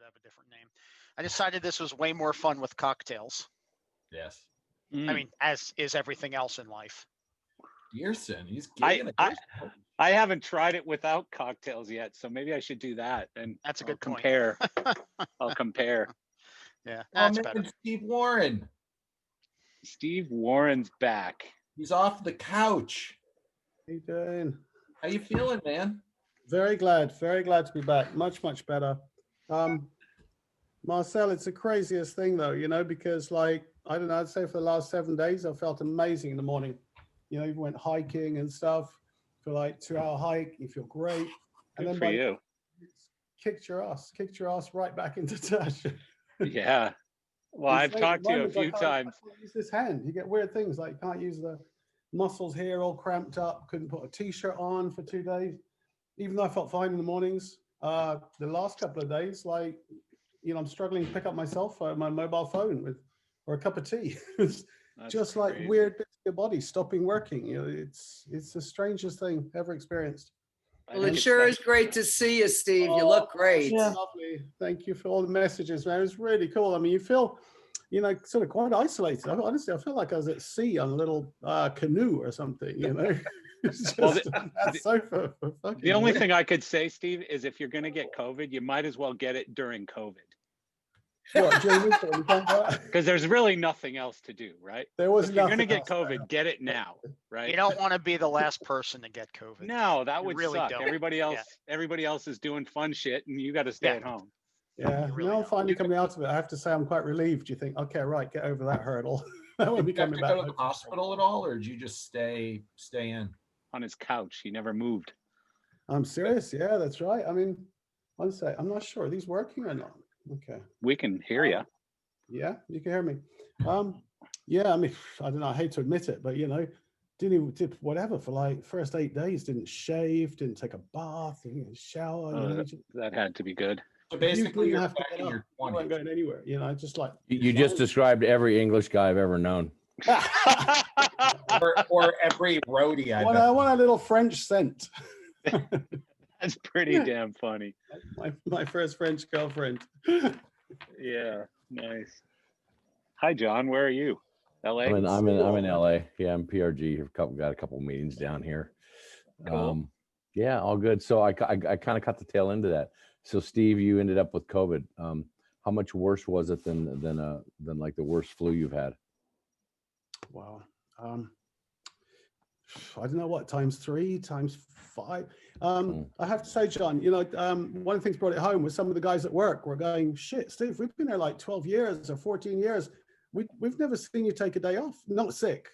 have a different name. I decided this was way more fun with cocktails. Yes. I mean, as is everything else in life. Dearson, he's getting I haven't tried it without cocktails yet, so maybe I should do that. And that's a good compare. I'll compare. Yeah, that's better. Steve Warren. Steve Warren's back. He's off the couch. How you doing? How you feeling, man? Very glad to be back. Much better. Marcel, it's the craziest thing though, you know, because like, I don't know, I'd say for the last 7 days, I felt amazing in the morning. You know, you went hiking and stuff for like 2-hour hike. You feel great. And then for you. Kicked your ass right back into touch. Yeah. Well, I've talked to you a few times. I can't use this hand. You get weird things like you can't use the muscles here, all cramped up. Couldn't put a t-shirt on for 2 days, even though I felt fine in the mornings. The last couple of days, like, you know, I'm struggling to pick up my cell phone, my mobile phone or a cup of tea. It's just like crazy. weird bits of your body stopping working. You know, it's the strangest thing ever experienced. Well, it sure is great to see you, Steve. You look great. Yeah. Lovely. Thank you for all the messages, man. It was really cool. I mean, you feel, you know, sort of quite isolated. Honestly, I feel like I was at sea on a little canoe or something, you know. Just Well, that sofa for fucking the only thing I could say, Steve, is if you're going to get COVID, you might as well get it during COVID. What, Jamie? Because there's really nothing else to do, right? There was if you're going to nothing get COVID, get it now, right? You don't want to be the last person to get COVID. No, that would really suck. don't. Everybody else is doing fun shit, and you got to stay at home. Yeah, really no, I'm don't. finally coming out of it. I have to say, I'm quite relieved. You think, okay, right, get over that hurdle. I won't be Did you have coming to back. go to the hospital at all, or did you just stay in? On his couch, he never moved. I'm serious. Yeah, that's right. I mean, one sec. I'm not sure. Are these working or not? Okay. We can hear you. Yeah, you can hear me. Yeah, I mean, I don't know. I hate to admit it, but you know, did whatever for like first 8 days. Didn't shave, didn't take a bath, didn't shower. You know, That had to be good. So basically, you're have to back get in up. your You weren't 20s. going anywhere. You know, just like You just described every English guy I've ever known. or every roadie I I want a little French scent. That's pretty damn funny. My first French girlfriend. Yeah, nice. Hi, John. Where are you? LA. I'm in LA. Yeah, I'm PRG. Got a couple meetings down here. Cool. Yeah, all good. So I kind of caught the tail end of that. So Steve, you ended up with COVID. How much worse was it than like the worst flu you've had? Wow. I don't know what, times 3, times 5. I have to say, John, you know, one of the things brought it home was some of the guys at work were going, shit, Steve, we've been there like 12 years or 14 years. We've never seen you take a day off, not sick.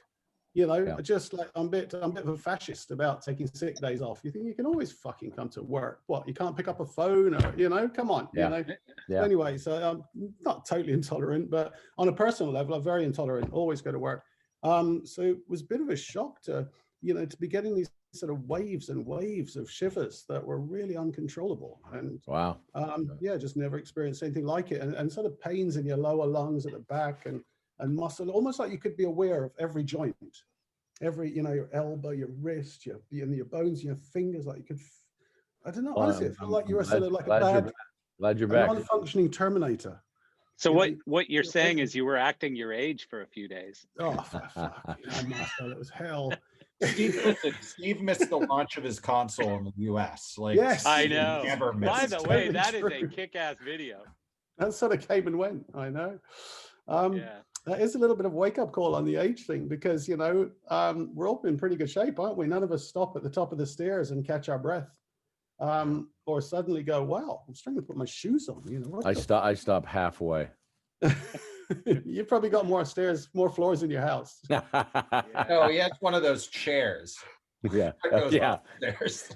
You know, Yeah. just like I'm a bit of a fascist about taking sick days off. You think you can always fucking come to work? What, you can't pick up a phone or, you know, come on, Yeah. you know? Yeah. Anyway, so I'm not totally intolerant, but on a personal level, I'm very intolerant, always go to work. So it was a bit of a shock to, you know, to be getting these sort of waves and waves of shivers that were really uncontrollable. And Wow. yeah, just never experienced anything like it. And sort of pains in your lower lungs at the back and muscle, almost like you could be aware of every joint, you know, your elbow, your wrist, your bones, your fingers, like you could, I don't know, honestly, it felt like you were sort of like glad you're back. non-functioning Terminator. So what you're saying is you were acting your age for a few days. Oh, fuck. It was hell. Steve missed the launch of his console in the US. Like, yes, I know. Never missed. By the way, that is true. a kick-ass video. That sort of came and went. I know. Yeah. That is a little bit of a wake-up call on the age thing because, you know, we're all in pretty good shape, aren't we? None of us stop at the top of the stairs and catch our breath, or suddenly go, "Wow, I'm struggling to put my shoes on." You know, I stop halfway. You've probably got more floors in your house. Oh, he has one of those chairs. Yeah. That goes Yeah. upstairs.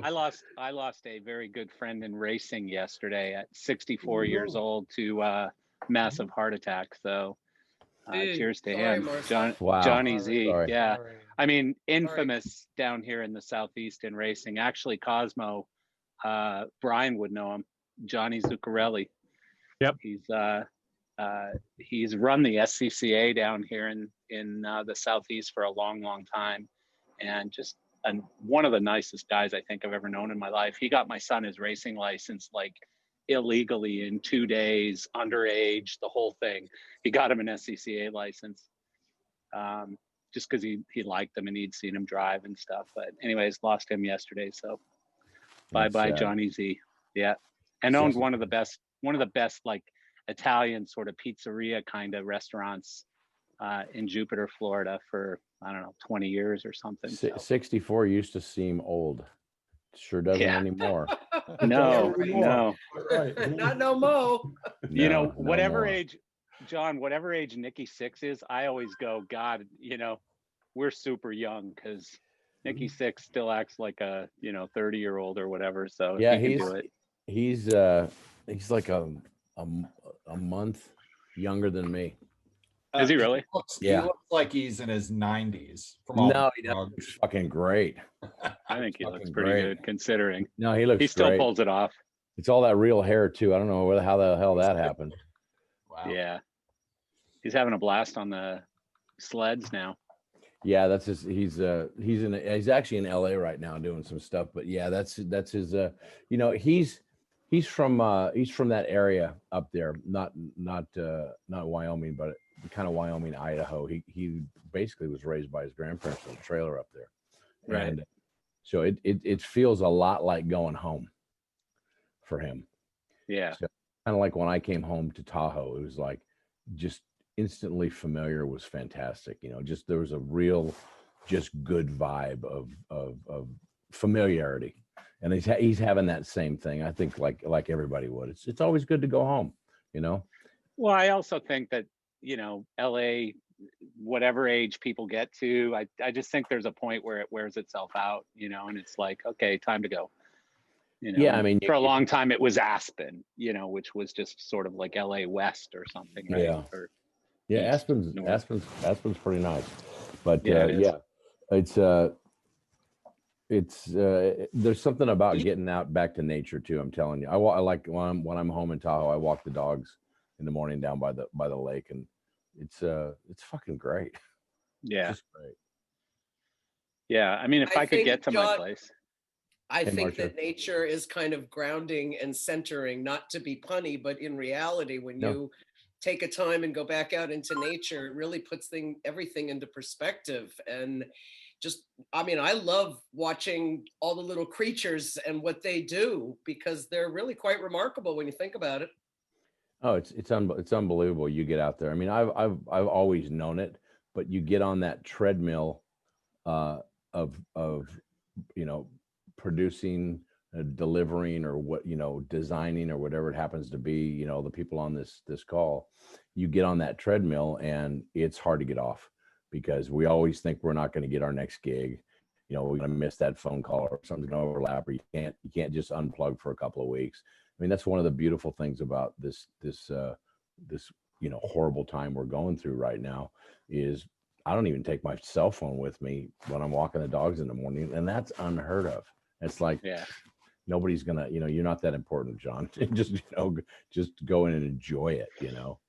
I lost a very good friend in racing yesterday at 64 years old to massive heart attack. So cheers to him, Marcel. Wow. Johnny Z. Sorry. Yeah, Sorry. I mean, infamous down here in the Southeast in racing. Actually, Cosmo, Brian would know him, Johnny Zuccarelli. Yep. He's run the SCCA down here in the Southeast for a long, long time, and just one of the nicest guys I think I've ever known in my life. He got my son his racing license like illegally in 2 days, underage, the whole thing. He got him an SCCA license, just because he liked them and he'd seen him drive and stuff. But anyways, lost him yesterday. So bye bye, Johnny Z. Yeah, and owned one of the best like Italian sort of pizzeria kind of restaurants in Jupiter, Florida for, I don't know, 20 years or something. So. 64 used to seem old. Sure doesn't anymore. No, no. Right. Not no mo. You know, No, whatever more. age, John, whatever age Nikki Sixx is, I always go, God, you know, we're super young, because Nikki Sixx still acts like a, 30-year-old or whatever. So Yeah, he can do it. he's like a month younger than me. Is he really? He looks like he's in his 90s. From all No, the he drugs. looks fucking great. I think he looks Fucking pretty great. good considering. No, he looks He still great. pulls it off. It's all that real hair too. I don't know how the hell that happened. Wow. Yeah. He's having a blast on the sleds now. Yeah, that's his. He's actually in LA right now doing some stuff. But yeah, that's his. He's from that area up there, not Wyoming, but kind of Wyoming, Idaho. He basically was raised by his grandparents in a trailer up there, Right. And so it feels a lot like going home for him. Yeah. So, kind of like when I came home to Tahoe, it was like just instantly familiar was fantastic. Just there was a real, just good vibe of familiarity, and he's having that same thing. I think like everybody would. It's always good to go home. Well, I also think that, LA, whatever age people get to, I just think there's a point where it wears itself out, and it's like, okay, time to go. Yeah, I mean, for a long time it was Aspen, which was just sort of like LA West or something, right? Yeah. Or Yeah, East, North. Aspen's pretty nice, but Yeah, it's there's something about getting out back to nature too. I'm telling you, I like when I'm home in Tahoe, I walk the dogs in the morning down by the lake, and it's fucking great. Yeah. It's just great. Yeah. I mean, if I could think, get to my John, place. I Hey, think Marcia. that nature is kind of grounding and centering, not to be punny, but in reality, when No. you take a time and go back out into nature, it really puts everything into perspective. And I love watching all the little creatures and what they do, because they're really quite remarkable when you think about it. Oh, it's unbelievable. You get out there. I mean, I've always known it, but you get on that treadmill of producing, delivering, or designing, or whatever it happens to be. The people on this call, you get on that treadmill and it's hard to get off, because we always think we're not going to get our next gig. We're going to miss that phone call, or something's going to overlap, or you can't just unplug for a couple of weeks. I mean, that's one of the beautiful things about this horrible time we're going through right now, is I don't even take my cell phone with me when I'm walking the dogs in the morning, and that's unheard of. It's like, nobody's gonna, you're not that important, John. just go in and enjoy it.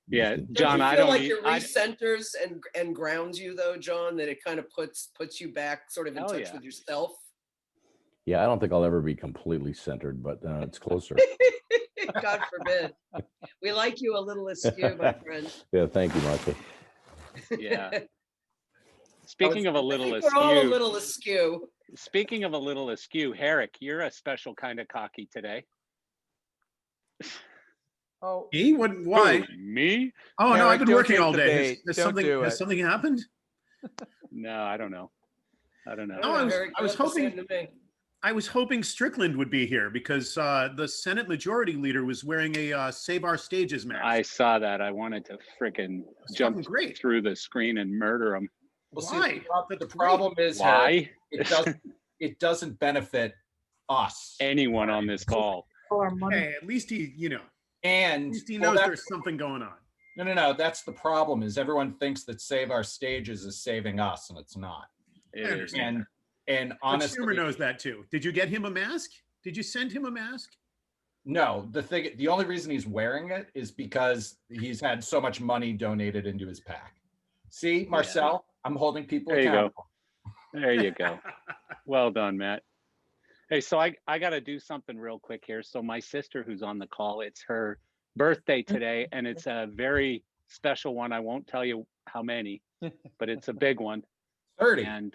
Yeah, Does John, it I feel don't like need- it recenters and grounds you, though, John, that it kind of puts you back sort of in Hell touch yeah. with yourself? Yeah, I don't think I'll ever be completely centered, but it's closer. God forbid. We like you a little askew, my friend. Yeah, thank you, Martha. Yeah. Speaking of a I little think we're all a askew, little askew. speaking of a little askew, Herrick, you're a special kind of cocky today. Oh, me? What? Why? Who, me? Oh no, Eric, I've been don't working take all the day. bait. Has Don't something do has it. something happened? No, I don't know. No, Eric, I was you look the same hoping to me. I was hoping Strickland would be here, because the Senate Majority Leader was wearing a Save Our Stages mask. I saw that. I wanted to frickin' It's jump fucking great. through the screen and murder him. Well, Why? see, the That's problem is, Harry, Why? it doesn't benefit us. Anyone on this call? Hey, at least he, at And least he well, knows that's- there's something going on. No. That's the problem, is everyone thinks that Save Our Stages is saving us, and it's not. It I is. understand. And But honestly, Schumer knows that too. Did you get him a mask? Did you send him a mask? no. The only reason he's wearing it is because he's had so much money donated into his PAC. See, Marcel, I'm holding people There you go. accountable. There you go. Well done, Matt. Hey, so I got to do something real quick here. So my sister who's on the call, it's her birthday today, and it's a very special one. I won't tell you how many, but it's a big one. 30. And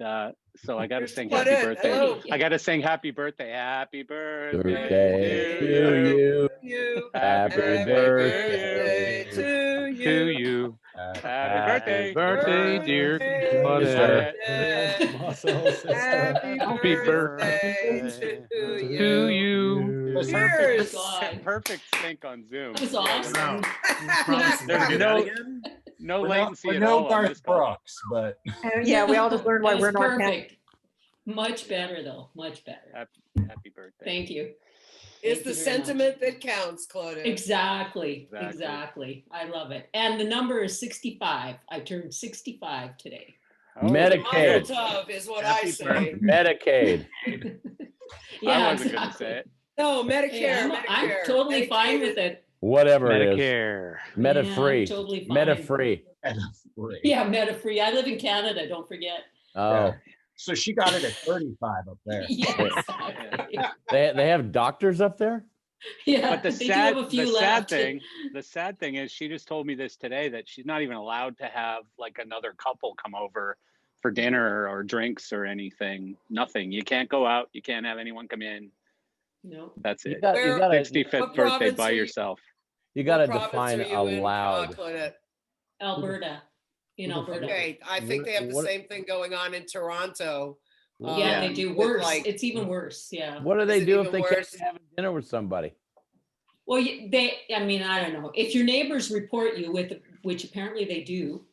so I got to sing Split happy it. birthday. Hello. I got to sing happy birthday. Happy birthday Birthday to to you. you. Happy Happy birthday to to you. you. Happy Happy birthday, dear Claudette. Claudette. Marcel, sister. Happy birthday to you. It was Cheers. perfect sync on Zoom. That was Yeah, awesome. Wow. Promise to There's do no- that again. no We're latency we're at no all on this Garth call. Brooks, but Yeah, we all just learned why That was we're not perfect. Much better though, much better. Happy birthday. Thank you. It's Thank the you very much. sentiment that counts, Claudia. Exactly, Exactly. exactly. I love it. And the number is 65. I turned 65 today. Oh, Medicaid. Mazel tov is what Happy I say. birthday. Medicaid. I wasn't going to say it. No, Medicare, Yeah, I'm Medicare. totally fine Medicaid with it. Whatever it is. Medicare. Meta Yeah, I'm free. totally fine. Meta free. Yeah, meta free. I live in Canada, don't forget. Oh, so she got it at 35 up there. Yeah, exactly. they have doctors up there? Yeah, But the they do have sad, a few the sad left. thing is she just told me this today that she's not even allowed to have like another couple come over for dinner or drinks or anything. Nothing. You can't go out. You can't have anyone come in. No. That's You it. got, you Where- gotta, 65th What birthday province by are you- yourself. you gotta What province define are you in, allowed. Claudette? Alberta. In Alberta. Okay, I think they have the What- same thing going on in Toronto. Yeah, they um, do with, worse. like- It's even worse. Yeah. What do Is they it do if even they worse? can't have dinner with somebody? Well, I mean, I don't know. If your neighbors report you with, which apparently they do,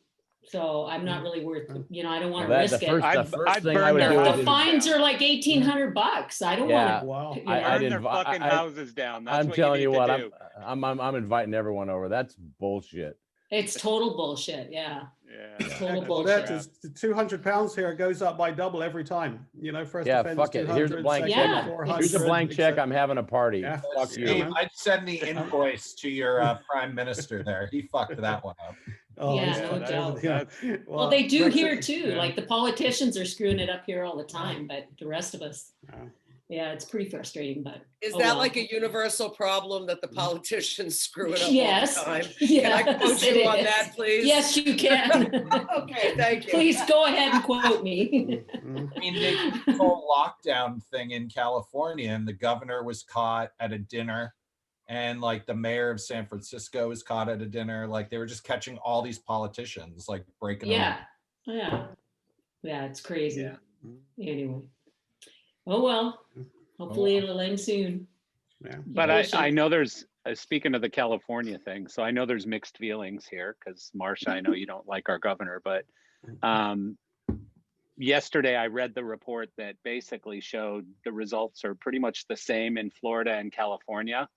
so I'm not really worth, I don't want to That, risk the it. first, the I'd first thing burn I would their do houses The is fines down. are like $1,800. I don't Yeah. want to. Wow. I'd Burn their invi- fucking I- houses down. That's I'm what telling you you need what, to do. I'm inviting everyone over. That's bullshit. It's total bullshit. Yeah. Yeah. Total That's bullshit. crap. That is the £200 here goes up by double every time. First Yeah, offense fuck it. Here's a 200, blank second check. 400, Here's a blank check. etc. I'm having a party. Yeah. Fuck Yeah, you. Steve, man. I'd send the invoice to your prime minister there. He fucked that one up. Oh, Yeah, he's no fucked doubt. everything up. Well, they do Brexit- here too. yeah. Like the politicians are screwing it up here all the time, but the rest of us, Yeah. yeah, it's pretty frustrating. But Is oh, that well. like a universal problem that the politicians screw it up Yes. all the time? Yes, Can I quote it you on is. that, please? Yes, you can. Okay, thank you. Please go ahead and quote me. Mhm. I mean, they did this whole lockdown thing in California, and the governor was caught at a dinner, and like the mayor of San Francisco was caught at a dinner. Like they were just catching all these politicians like breaking. Yeah, yeah, yeah. It's crazy. Yeah. Anyway, oh well. Hopefully it'll end soon. Yeah. But Yeah, I know there's, speaking of the California thing, so I know there's mixed feelings here because Marcia, I know you don't like our governor, but yesterday I read the report that basically showed the results are pretty much the same in Florida and California.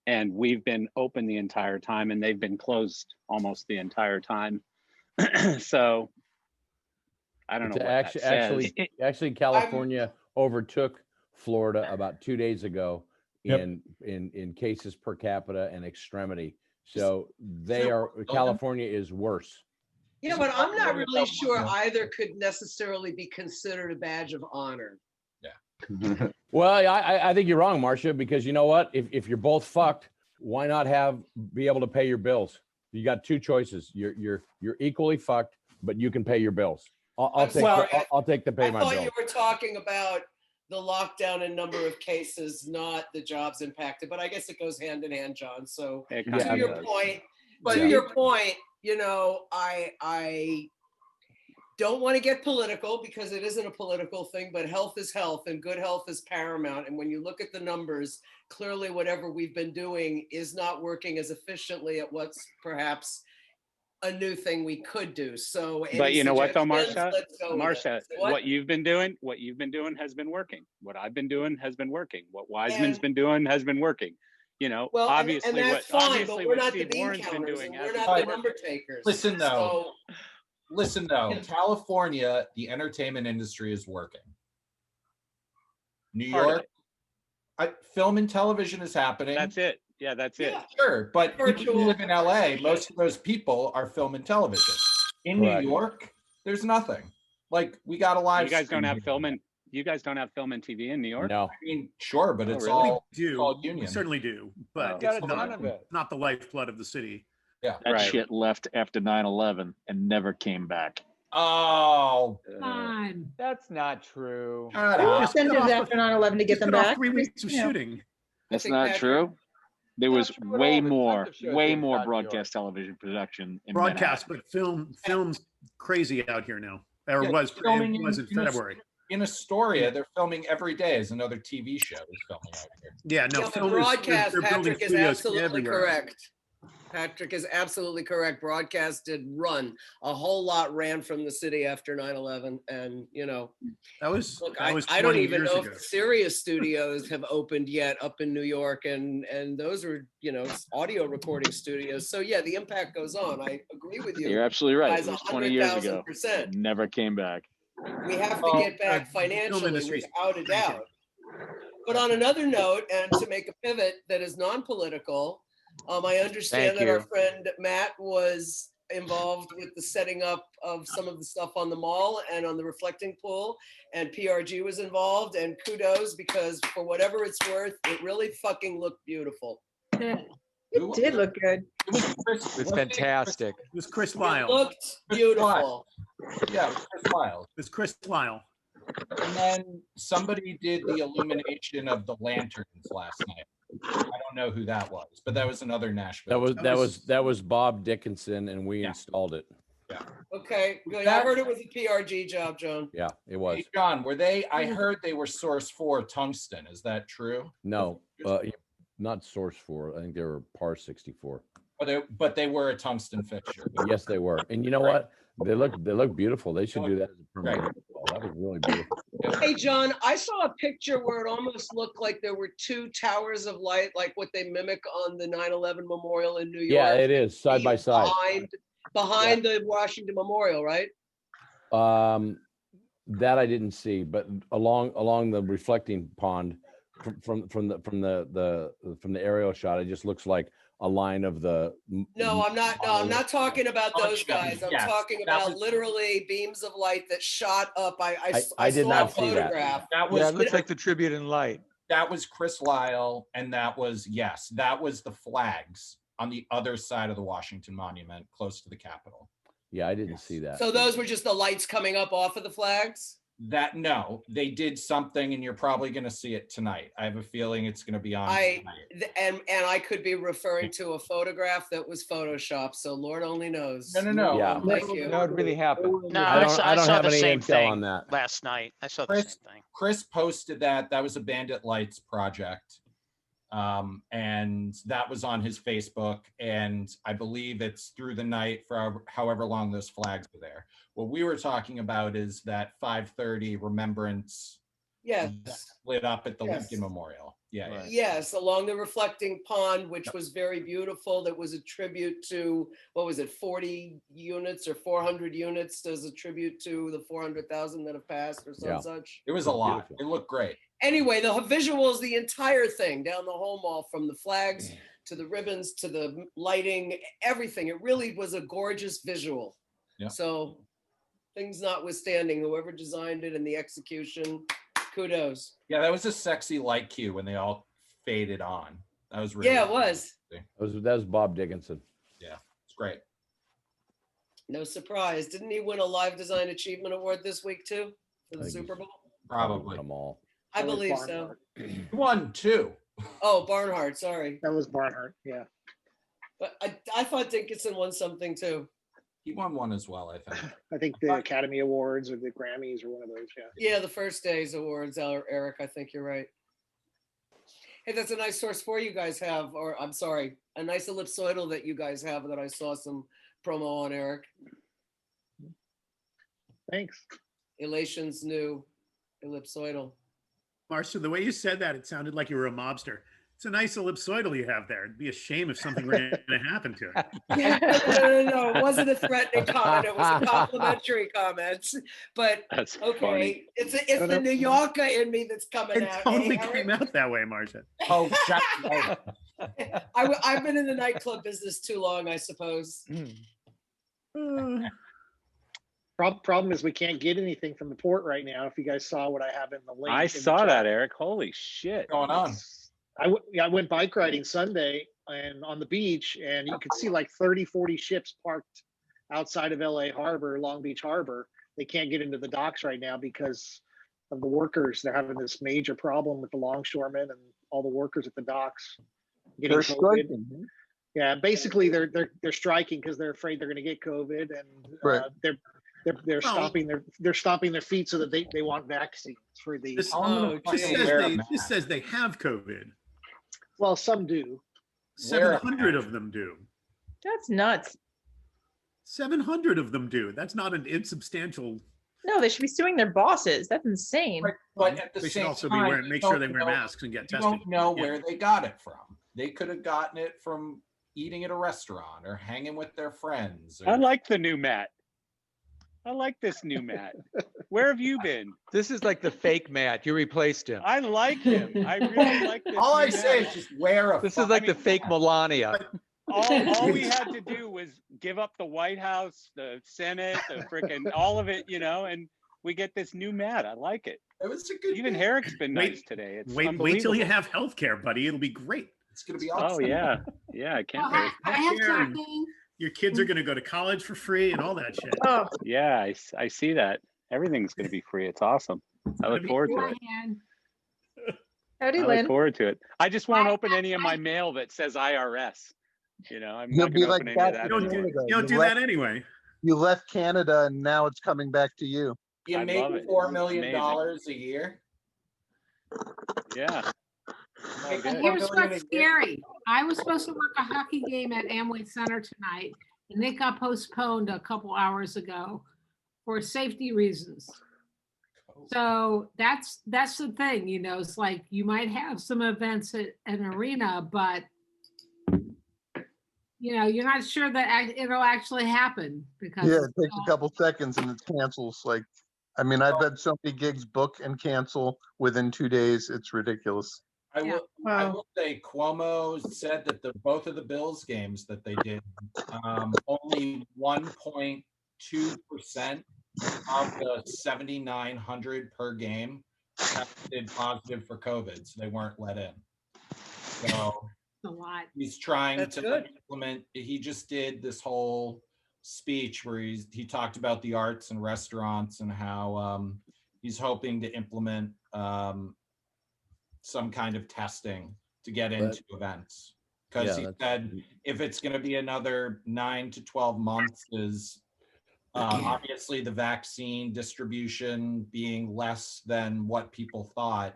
And we've been open the entire time and they've been closed almost the entire time. So I don't know what that says. Actually, California overtook Florida about 2 days ago Yep. in cases per capita and extremity. So So- California is worse. Yeah, but I'm not really sure either could necessarily be considered a badge of honor. Well, I think you're wrong, Marcia, because you know what? If you're both fucked, why not be able to pay your bills? You got two choices. You're equally fucked, but you can pay your bills. I'll I'm take sorry, I'll take the pay I my thought bill. you were talking about the lockdown and number of cases, not the jobs impacted, but I guess it goes hand in hand, John. So It Yeah, to kinda your does. point, But to yeah. your point, I don't want to get political because it isn't a political thing, but health is health and good health is paramount. And when you look at the numbers, clearly whatever we've been doing is not working as efficiently at what's perhaps a new thing we could do. So, But any you know what though, suggestions? Marcia? Let's go with it. Marcia, Say what? what you've been doing has been working. What I've been doing has been working. What Wiseman's And- been doing has been working. Well, obviously and that's what fine, obviously but we're what not the Steve bean Warren's been counters doing and we're hasn't not been the working. number takers. Listen, though. So, Listen though, Yeah. California, the entertainment industry is working. New Part of York, film and television is happening. That's it. Yeah, that's it. yeah, Sure, but people who Virtual. live in LA, most of those people are film and television. In Correct. New York, there's nothing. Like we got a live. You guys don't stream have here. film and You guys don't have film and TV in New York? No, I mean, sure, but Oh, it's really? all We it's all do. We union. certainly do, but Oh. Got it's a ton of it. not the lifeblood of the city. That Right. shit left after 9/11 and never came back. Oh, That's not true. shut They up. just got Incentives off- after 9/11 to get just them got off back. 3 weeks of You know. shooting. That's think not Patrick- true. There was Not true at all. way The more, incentive shows way didn't more shot in New York. broadcast television production in Broadcast, Manhattan. but film's crazy out here now. Or Yeah, was filming it was in in a- February. In Astoria, they're filming every day as another TV show is filming out here. Yeah, no, Yeah, but film is broadcast, they're building Patrick is studios absolutely everywhere. correct. Patrick is absolutely correct. Broadcast did run. A whole lot ran from the city after 9/11. And, you know, That was look, that was I don't 20 even years know ago. if Sirius studios have opened yet up in New York. And those are, you know, audio recording studios. So yeah, the impact goes on. I agree with You're you. absolutely right. Guys, It was 20 years ago. 100,000%. Never came back. We have to Oh, get back film financially industry. without a Thank doubt. But on another note, and to make a pivot that is non-political, I understand Thank that our you. friend Matt was involved with the setting up of some of the stuff on the mall and on the reflecting pool, and PRG was involved, and kudos, because for whatever it's worth, it really fucking looked beautiful. It did look good. It was Chris. It's wasn't it fantastic. It was Chris It Lyle. looked beautiful. Yeah, it was Chris Lyle. It was Chris Lyle. And then somebody did the illumination of the lanterns last night. I don't know who that was, but that was another Nashville. that was Bob Dickinson, and we Yeah. installed it. Okay, good. I That- heard it was a PRG job, Joan. Yeah, it was. Hey, John, were they? I heard they were source for tungsten. Is that true? No, not Source 4. I think they were Par 64. But they were a tungsten fixture. Yes, they were. And you know what? They look beautiful. They should do that as a permanent Right. install. That was really beautiful. Hey, John, I saw a picture where it almost looked like there were two towers of light, like what they mimic on the 9/11 memorial in New York. Yeah, it is side by side. Behind the Washington Memorial, right? That I didn't see, but along the reflecting pond from the aerial shot, it just looks like a line of the. No, I'm not. No, I'm not talking about those Gotcha. guys. I'm Yes, talking that about was- literally beams of light that shot up. I did saw not a see that. photograph. That Yeah, was it looks like the Tribute in Light. that was Chris Lyle, and that was that was the flags on the other side of the Washington Monument, close to the Capitol. Yeah, I didn't see that. So those were just the lights coming up off of the flags. That no, they did something, and you're probably going to see it tonight. I have a feeling it's going to be on. tonight. And I could be referring to a photograph that was photoshopped. So Lord only knows. No. Yeah. Thank you. No, it really happened. No, I don't I saw have the any same intel thing on that. last night. I saw the Chris- same thing. Chris posted that. That was a Bandit Lights project. And that was on his Facebook. And I believe it's through the night for however long those flags were there. What we were talking about is that 5:30 remembrance Yes. lit up at the Yes. Lincoln Memorial. Yeah. Right. Yes, along the reflecting pond, which was very beautiful. That was a tribute to, what was it, 40 units or 400 units as a tribute to the 400,000 that have passed or some Yeah. such. It was a lot. Beautiful. It looked great. Anyway, the visuals, the entire thing down the whole mall, from the flags to the ribbons to the lighting, everything. It really was a gorgeous visual. Yeah. So things notwithstanding, whoever designed it and the execution, kudos. Yeah, that was a sexy light cue when they all faded on. That was really Yeah, it was. That was Bob Dickinson. It's great. No surprise. Didn't he win a Live Design Achievement Award this week too for the I think Super Bowl? Probably. Come all. I That was believe so. Barnhart. He won two. Oh, Barnhart, sorry. That was Barnhart. Yeah. But I thought Dickinson won something too. He won one as well, I think. I think the Academy Awards or the Grammys or one of those. Yeah. Yeah, the first day's awards, Eric. I think you're right. Hey, that's a nice source for you guys have, or I'm sorry, a nice ellipsoidal that you guys have that I saw some promo on, Eric. Thanks. Elation's new ellipsoidal. Marcia, the way you said that, it sounded like you were a mobster. It's a nice ellipsoidal you have there. It'd be a shame if something were going to happen to it. No, it wasn't a threatening comment. It was a complimentary comment. But That's okay, funny. it's the New Yorker in me that's coming It out. totally Hey, came out that way, Marcia. Oh, shut up. I've been in the nightclub business too long, I suppose. Problem is we can't get anything from the port right now. If you guys saw what I have in the link. I in the saw chat. that, Eric. Holy shit. What's going on? I went bike riding Sunday and on the beach, and you could see like 30, 40 ships parked outside of LA Harbor, Long Beach Harbor. They can't get into the docks right now because of the workers. They're having this major problem with the longshoremen and all the workers at the docks getting They're COVID. striking. Yeah, basically they're striking because they're afraid they're going to get COVID, and Right. they're stomping their feet so that they want vaccines for the. This says they have COVID. Well, some do. 700 of them do. That's nuts. 700 of them do. That's not an insubstantial. No, they should be suing their bosses. That's insane. But at the They should same also time, be wearing, you make sure don't they wear know- masks and get You tested. don't know Yeah. where they got it from. They could have gotten it from eating at a restaurant or hanging with their friends. I Or, like the new Matt. I like this new Matt. Where have you been? This is like the fake Matt. You replaced him. I like him. I really like this. all new I say Matt. is just wear a. This is like the fucking fake mask. Melania. all we had to do was give up the White House, the Senate, the frickin' all of it, and we get this new Matt. I like it. It was a good. Even bit. Eric's been Wait- nice today. It's Wait till you unbelievable. have healthcare, buddy. It'll be great. It's gonna be Oh awesome. yeah, yeah. I can't wait. I have Healthcare and something. Your kids are going to go to college for free and all that shit. Oh, Yeah, I see that. Everything's going to be free. It's awesome. I look forward to it. Beforehand, howdy, I look Lynn. forward to it. I just won't I- open any of my mail that says IRS. I'm You'll not be going to like open any that of that. You don't anymore. do, you don't do that anyway. You left Canada and now it's coming back to you. You I make love it. $4 It's million amazing. a year. Yeah. Make good. And $4 here's million what's a year. scary. I was supposed to work a hockey game at Amway Center tonight, and it got postponed a couple hours ago for safety reasons. So that's the thing, it's like you might have some events at an arena, but you're not sure that it'll actually happen because Yeah, it takes a couple seconds and it cancels. Like, I mean, I've had so many gigs book and cancel within 2 days. It's ridiculous. I Yeah. will say Cuomo said that both of the Bills games that they did, only 1.2% of the 7,900 per game tested positive for COVID, so they weren't let in. So a lot. he's trying That's to good. implement. He just did this whole speech where he talked about the arts and restaurants and how he's hoping to implement some kind of testing to get into events, because he said if it's going to be another 9 to 12 months, is obviously the vaccine distribution being less than what people thought.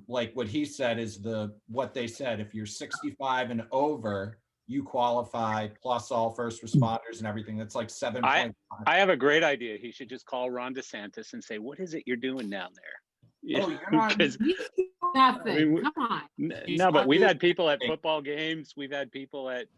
Like what he said is what they said, if you're 65 and over, you qualify, plus all first responders and everything. That's like 7.5. I have a great idea. He should just call Ron DeSantis and say, "What is it you're doing down there?" Oh, you're not. Because Nothing. Come on. no, but we've had people at football games. We've had people at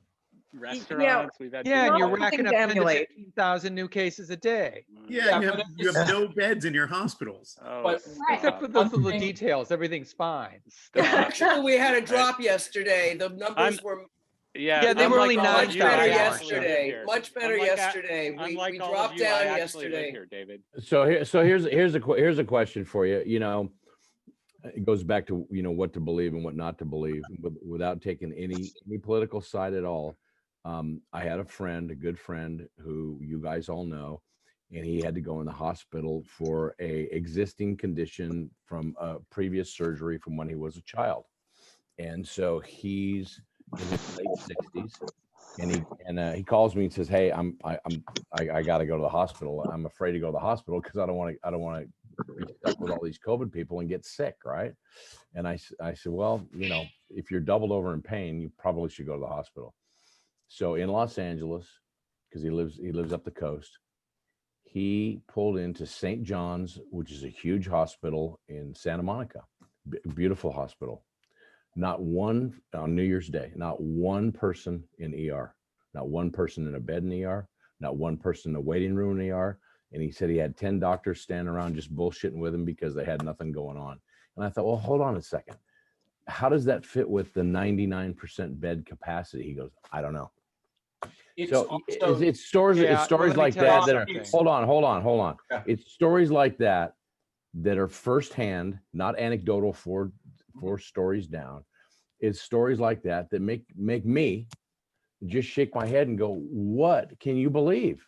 restaurants. We've had Yeah, people and you're Nothing racking to up 10 to emulate. 15,000 new cases a day. Yeah, and you have no beds in your hospitals. Oh, But Except for those little details, everything's fine. Actually, we had a drop yesterday. The numbers were Yeah, they were only much 9,000. better Yeah. yesterday. Much better Unlike yesterday. We unlike all of dropped you, I down actually live yesterday. here, David. So here's a question for you. It goes back to what to believe and what not to believe, without taking any political side at all. I had a good friend who you guys all know, and he had to go in the hospital for a existing condition from a previous surgery from when he was a child, and so he's in his late 60s, and he calls me and says, "Hey, I got to go to the hospital. I'm afraid to go to the hospital because I don't want to be stuck with all these COVID people and get sick, right?" And I said, "Well, if you're doubled over in pain, you probably should go to the hospital." So in Los Angeles, because he lives up the coast, he pulled into St. John's, which is a huge hospital in Santa Monica, beautiful hospital. Not one on New Year's Day, not one person in ER, not one person in a bed in ER, not one person in a waiting room in ER. And he said he had 10 doctors standing around just bullshitting with him because they had nothing going on. And I thought, well, hold on a second. How does that fit with the 99% bed capacity? He goes, I don't know. It's So also, it's stories, Yeah, it's stories let me like tell you that that are, something. hold on. Yeah. It's stories like that that are firsthand, not anecdotal for stories down. It's stories like that that make me just shake my head and go, what can you believe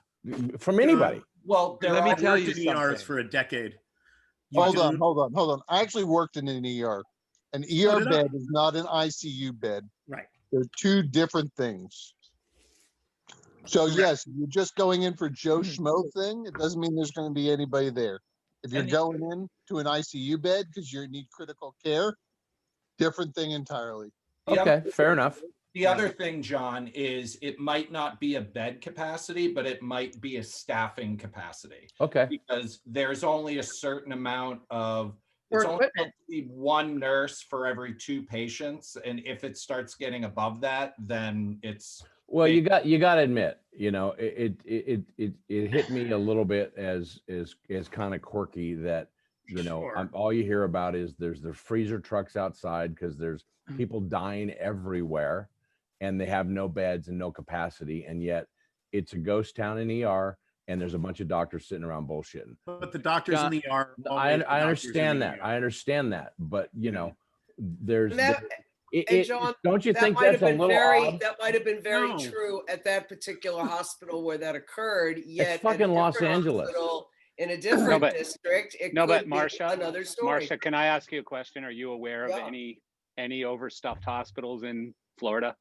from anybody? well, there Let me are, tell Worked you in ERs something. for a decade. You Hold on, don't- hold on. I actually worked in an ER. An So ER did I. bed is not an ICU bed. Right. They're two different things. So Correct. yes, if you're just going in for Joe Mm-hmm. Schmo thing, it doesn't mean there's going to be anybody there. If you're And- going in to an ICU bed because you need critical care, different thing entirely. the Okay, other- fair enough. The other thing, John, is it might not be a bed capacity, but it might be a staffing capacity. Okay. Because there's only a certain amount of, it's For only equipment. supposed to be one nurse for every 2 patients. And if it starts getting above that, then it's, Well, you got to admit, you know, it hit me a little bit as kind of quirky that, you know, Sure. all you hear about is there's the freezer trucks outside because there's people dying everywhere and they have no beds and no capacity, and yet it's a ghost town in ER and there's a bunch of doctors sitting around bullshitting. But the doctors in the ER. I understand that. I understand that, but you know, there's And that, it, and it- John, don't you that think might that's have a been little very odd? that might have been very No. true at that particular hospital where that occurred. Yet at a fucking Los different Angeles. hospital in a different but- district, it No, could but be Marcia, another story. Marcia, can I ask you a question? Are you aware of Yeah. any overstuffed hospitals in Florida?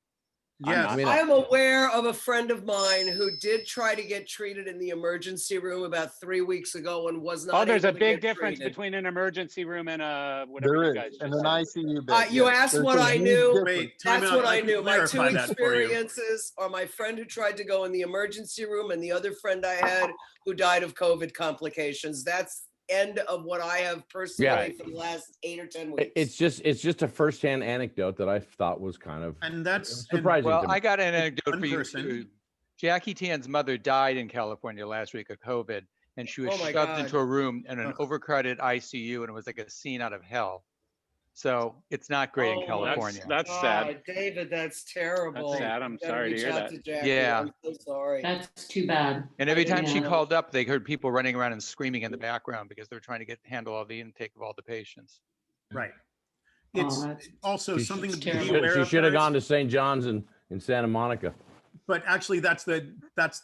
Yes. not. I mean, I am aware of a friend of mine who did try to get treated in the emergency room about 3 weeks ago and was not. Oh, there's a able to big get difference treated. between an emergency room and a whatever There you is, guys and just an said. ICU bed. You yes. asked There's what a I huge knew. difference. Wait, time That's out. what I I can knew. My two clarify that for you. experiences are my friend who tried to go in the emergency room and the other friend I had who died of COVID complications. That's end of what I have personally for the last 8 or 10 weeks. It's just a firsthand anecdote that I thought was kind of And that's surprising Well, to me. I got an anecdote one for you person. too. Jackie Tan's mother died in California last week of COVID, and she was Oh my shoved God. into a room in an Ugh. overcrowded ICU, and it was like a scene out of hell. So it's not great in Oh, California. That's sad. God, David, that's terrible. sad. I'm You gotta sorry to reach hear out that. Jackie. Yeah. I'm so sorry. That's too bad. And every time she Yeah. called up, they heard people running around and screaming in the background because they're trying to handle all the intake of all the patients. Right. Oh, It's that's- also She something to be terrible. aware She of. should have guys. gone to St. John's in Santa Monica. But actually, that's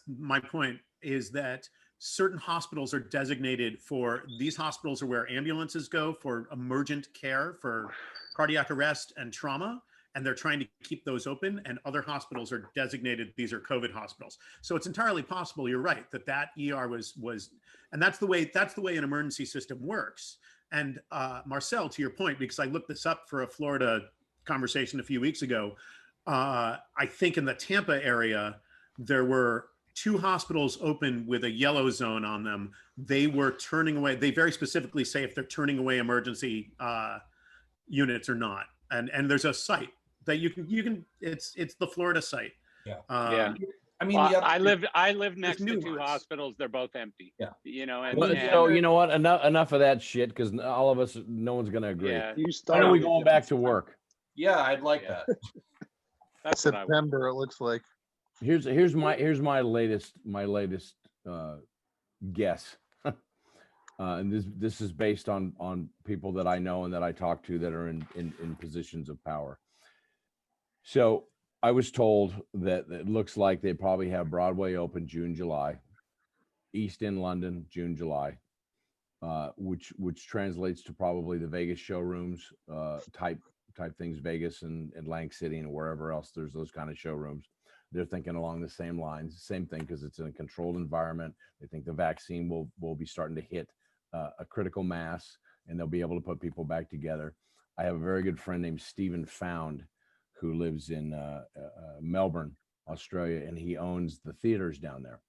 my point, is that certain hospitals are designated for, these hospitals are where ambulances go for emergent care for cardiac arrest and trauma, and they're trying to keep those open, and other hospitals are designated, these are COVID hospitals. So it's entirely possible, you're right, that ER was, and that's the way an emergency system works. And Marcel, to your point, because I looked this up for a Florida conversation a few weeks ago, I think in the Tampa area, there were 2 hospitals open with a yellow zone on them. They were turning away, they very specifically say if they're turning away emergency units or not. And there's a site that you can it's the Florida site. Yeah. Yeah. I mean, Well, the other- I live next to 2 nuance. hospitals. They're both empty. Yeah. You know, and, Well, and so you know what? Enough of that shit, because all of us, no one's gonna agree. yeah, You When are started we it. going back to work? yeah, I'd like Yeah. that. that's what I want. September, it looks like. Here's my latest guess. And this is based on people that I know and that I talk to that are in positions of power. So I was told that it looks like they probably have Broadway open June, July, East End London, June, July, which translates to probably the Vegas showrooms type things, Vegas and Atlantic City and wherever else there's those kind of showrooms. They're thinking along the same lines, same thing, because it's in a controlled environment. They think the vaccine will be starting to hit a critical mass, and they'll be able to put people back together. I have a very good friend named Stephen Found, who lives in Melbourne, Australia, and he owns the theaters down there.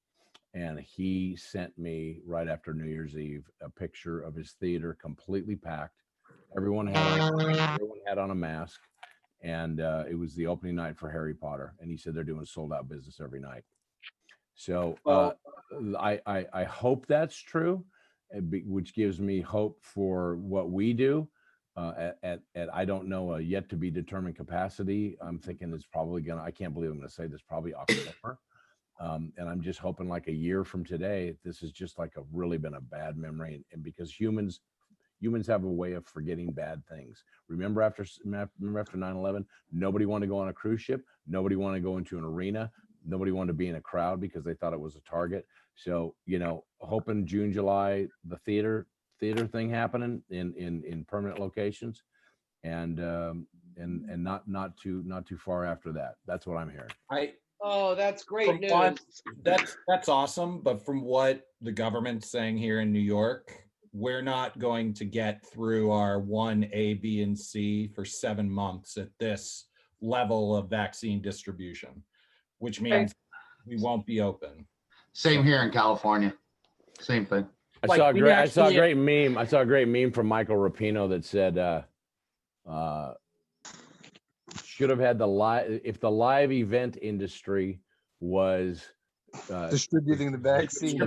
And he sent me right after New Year's Eve a picture of his theater completely packed. Everyone had on a mask, and it was the opening night for Harry Potter. And he said they're doing sold out business every night. So I hope that's true, which gives me hope for what we do. At I don't know, a yet to be determined capacity. I'm thinking it's probably I can't believe I'm gonna say this, probably October. And I'm just hoping like a year from today, this is just like really been a bad memory. And because humans have a way of forgetting bad things. Remember after 9/11, nobody wanted to go on a cruise ship. Nobody wanted to go into an arena. Nobody wanted to be in a crowd because they thought it was a target. So, hoping June, July, the theater thing happening in permanent locations, and not too far after that. That's what I'm hearing. Oh, that's great news. That's awesome. But from what the government's saying here in New York, we're not going to get through our 1A, B, and C for 7 months at this level of vaccine distribution, which means we won't be open. Same here in California. Same thing. I saw a great meme. I saw a great meme from Michael Rapino that said, should have had if the live event industry was distributing the vaccine.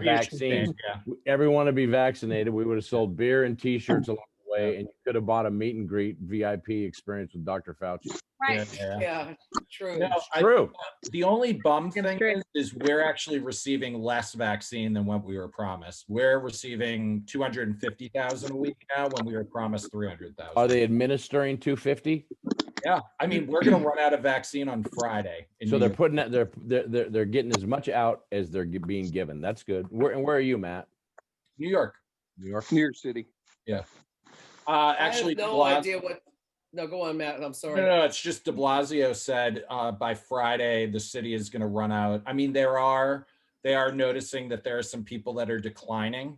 Everyone would be vaccinated. We would have sold beer and T-shirts along the way, and you could have bought a meet and greet VIP experience with Dr. Fauci. Right. Yeah, true. No, True. The only bum thing is we're actually receiving less vaccine than what we were promised. We're receiving 250,000 a week now when we were promised 300,000. Are they administering 250? Yeah, I mean, we're going to run out of vaccine on Friday. So they're putting that they're getting as much out as they're being given. That's good. Where are you, Matt? New York. New York City. Yeah. I Actually, have no idea what. No, go on, Matt. I'm sorry. No, it's just De Blasio said by Friday the city is going to run out. I mean, they are noticing that there are some people that are declining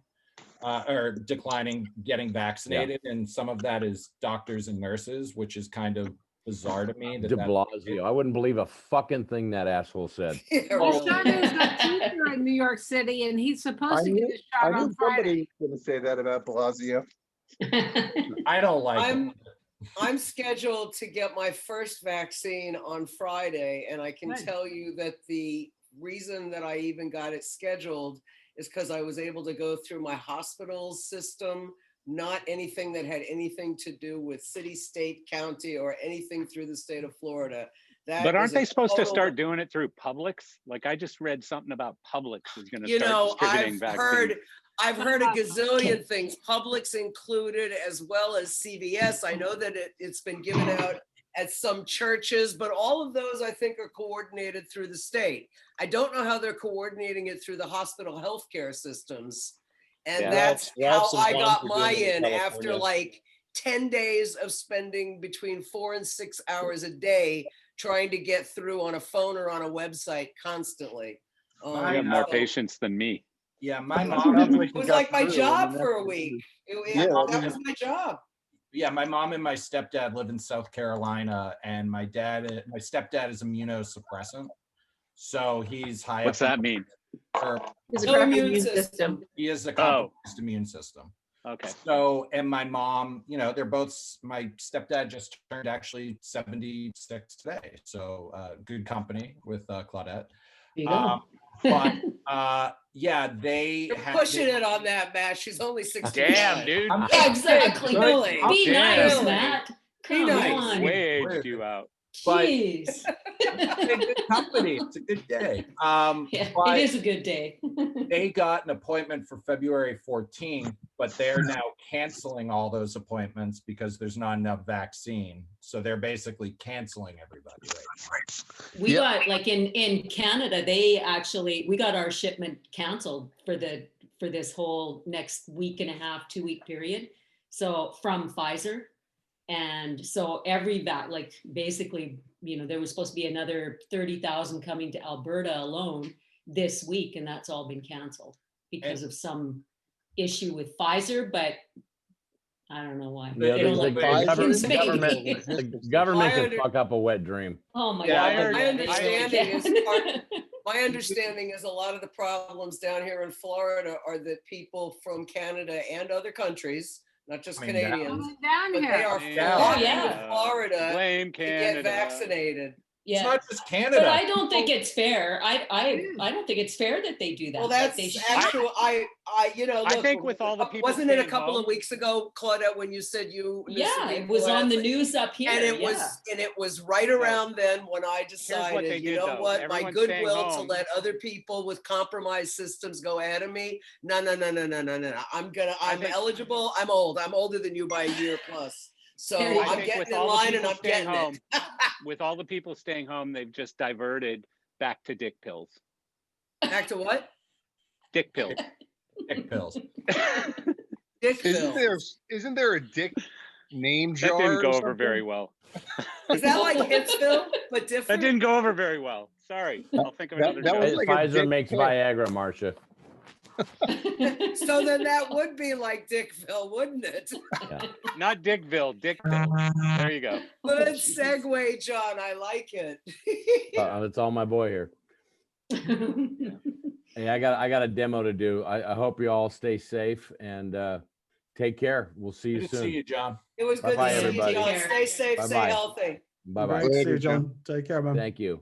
getting vaccinated, and some of that is doctors and nurses, which is kind of bizarre to me. De Blasio. I wouldn't believe a fucking thing that asshole said. His son is a teacher in New York City, and he's supposed to get a shot on Friday. Somebody's going to say that about Blasio. I don't like him. I'm scheduled to get my first vaccine on Friday, and I can tell you that the reason that I even got it scheduled is because I was able to go through my hospital system, not anything that had anything to do with city, state, county, or anything through the state of Florida. But aren't they supposed to start doing it through Publix? Like I just read something about Publix is going to start distributing vaccines. I've heard a gazillion things, Publix included, as well as CVS. I know that it's been given out at some churches, but all of those I think are coordinated through the state. I don't know how they're coordinating it through the hospital healthcare systems. And that's how I got my in after like 10 days of spending between 4 and 6 hours a day trying to get through on a phone or on a website constantly. You have more patience than me. Yeah, my mom. It was like my job for a week. That was my job. Yeah, my mom and my stepdad live in South Carolina, and my stepdad is immunosuppressant, so he's high. What's that mean? His immune system. He has a compromised immune system. Okay. So, and my mom, they're both. My stepdad just turned actually 76 today, so good company with Claudette. There you go. But yeah, You're pushing it on that, Matt. She's only 60. Damn, dude. Yeah, exactly. Really? Be nice, Really? Matt. Come Be nice. on. Way aged you out. Jeez. Good company. It's a good day. Yeah, but it is a good day. they got an appointment for February 14th, but they're now canceling all those appointments because there's not enough vaccine. So they're basically canceling everybody right now. We got like in Canada, we got our shipment canceled for this whole next week and a half, 2 week period. So from Pfizer. And so basically, there was supposed to be another 30,000 coming to Alberta alone this week, and that's all been canceled because of some issue with Pfizer, but I don't know why. The government can fuck up a wet dream. Oh my God. My understanding is a lot of the problems down here in Florida are that people from Canada and other countries, not just Canadians, but they are flocking to Florida Blame to Canada. get vaccinated. Yeah. not just Canada. But I don't think it's fair. I don't think it's fair that they do that. Well, Like, that's they should- actually, you know, I look, think with all the people wasn't it a staying couple home- of weeks ago, Claudette, when you said you knew some Yeah, it people was on the that- news up here. And it yeah. was right around then when I they decided, you did, know though. what, my Everyone's staying goodwill to home. let other people with compromised systems go ahead of me. No. I'm think- eligible. I'm old. I'm older than you by a year plus. So There you go. I I'm think getting with in all the line and people I'm staying getting home, it. with all the people staying home, they've just diverted back to dick pills. Back to what? Dick pills. Dick pills. Dick Isn't pills. there a dick name That jar? didn't or go over something? very well. Is that like Hitsville, but That different? didn't go over very well. Sorry. I'll think of another that joke. was like a Pfizer dick makes pic. Viagra, Marcia. So then that would be like Dickville, wouldn't it? Not Dickville, Dickville. There you go. Good segue, John. I like it. It's all my boy here. Hey, I got a demo to do. I hope you all stay safe and take care. We'll see you Good to soon. see you, John. It was good Bye-bye, to see everybody. you, John. Stay safe, Bye-bye. stay healthy. Bye bye. Great to see you, Later, John. Take care, man. Thank you.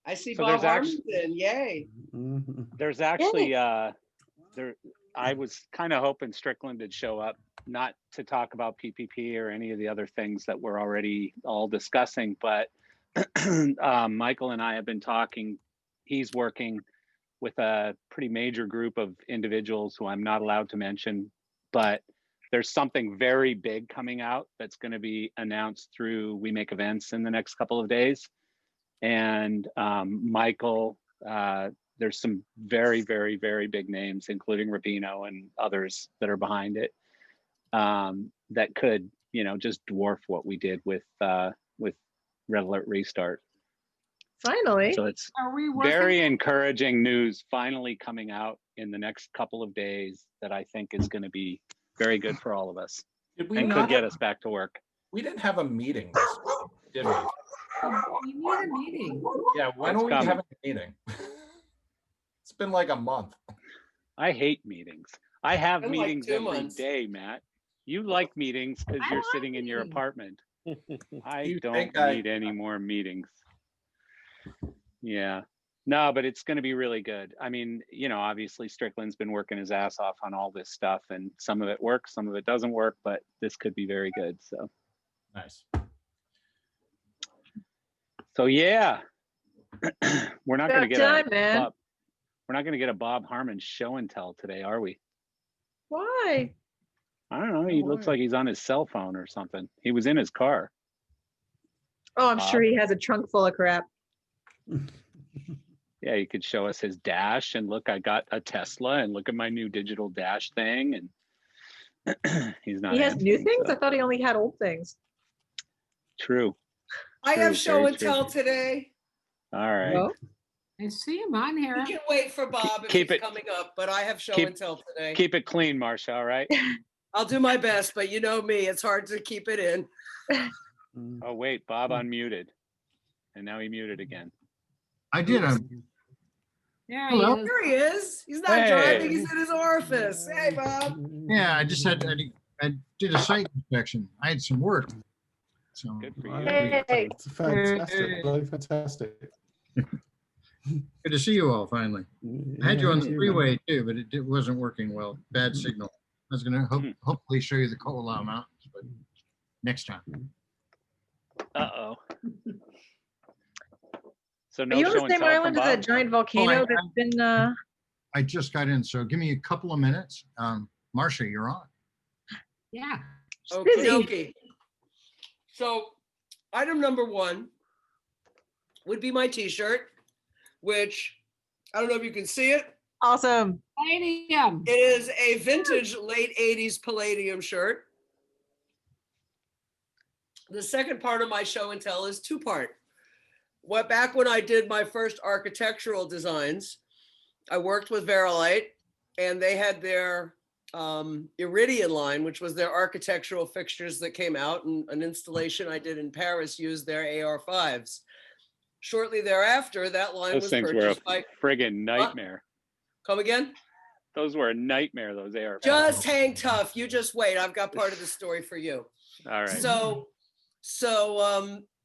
I see So Bob there's actually- Harmington. Yay. Mhm. There's actually there I was kind of hoping Strickland would show up, not to talk about PPP or any of the other things that we're already all discussing, but Michael and I have been talking. He's working with a pretty major group of individuals who I'm not allowed to mention, but there's something very big coming out that's going to be announced through We Make Events in the next couple of days. And Michael, there's some very, very, very big names, including Rubino and others that are behind it, that could, just dwarf what we did with Red Alert Restart. Finally. So it's Are we working? very encouraging news finally coming out in the next couple of days that I think is going to be very good for all of us Did we and not could get have- us back to work. We didn't have a meeting this week, did we? We need a meeting. Yeah, when It's are we coming. having a meeting? It's been like a month. I hate meetings. I have Been like meetings 2 every months. day, Matt. You like meetings because I you're like sitting in your meetings. apartment. I You don't think I- need any more meetings. Yeah. No, but it's going to be really good. I mean, obviously Strickland's been working his ass off on all this stuff, and some of it works, some of it doesn't work, but this could be very good. Nice. So yeah, we're not going to About get time, man. we're not going to get a Bob Harmon show and tell today, are we? Why? I don't know. He looks like he's on his cell phone or something. He was in his car. Oh, I'm sure he has a trunk full of crap. Yeah, he could show us his dash and look, I got a Tesla and look at my new digital dash thing. And he's not. He has new answering, things? so. I thought he only had old things. True. I True, have show very and true. tell today. All right. Oh, I see him on here. You can wait for Bob if Keep he's it- coming up, but I have show keep- and tell today. Keep it clean, Marcia. All right. I'll do my best, but you know me, it's hard to keep it in. Oh, wait, Bob unmuted. And now he muted again. I did. There he Hello? is. There he is. He's not Hey. driving, he's in his orifice. Hey, Bob. Yeah, I just had, I did a site inspection. I had some work. So Good for you. Hey. It's fantastic. Bloody fantastic. good to see you all finally. I had you on the freeway too, but it wasn't working well. Bad signal. I was gonna hopefully show you the Kola Mountains, but next time. Uh-oh. So are no you on show the and same tell from island as Bob? that giant volcano that's been? I just got in, so give me a couple of minutes. Marcia, you're on. Yeah. Okie busy. dokie. So, item number 1 would be my t-shirt, which I don't know if you can see it. Awesome. Palladium. It is a vintage late 80s Palladium shirt. The second part of my show and tell is 2-part. Back when I did my first architectural designs, I worked with Verilight, and they had their Iridian line, which was their architectural fixtures that came out, and an installation I did in Paris used their AR5s. Shortly thereafter, that line Those was things were a purchased by, friggin' nightmare. come again? Those were a nightmare, those AR. Just hang tough. You just wait. I've got part of the story for you. All right. So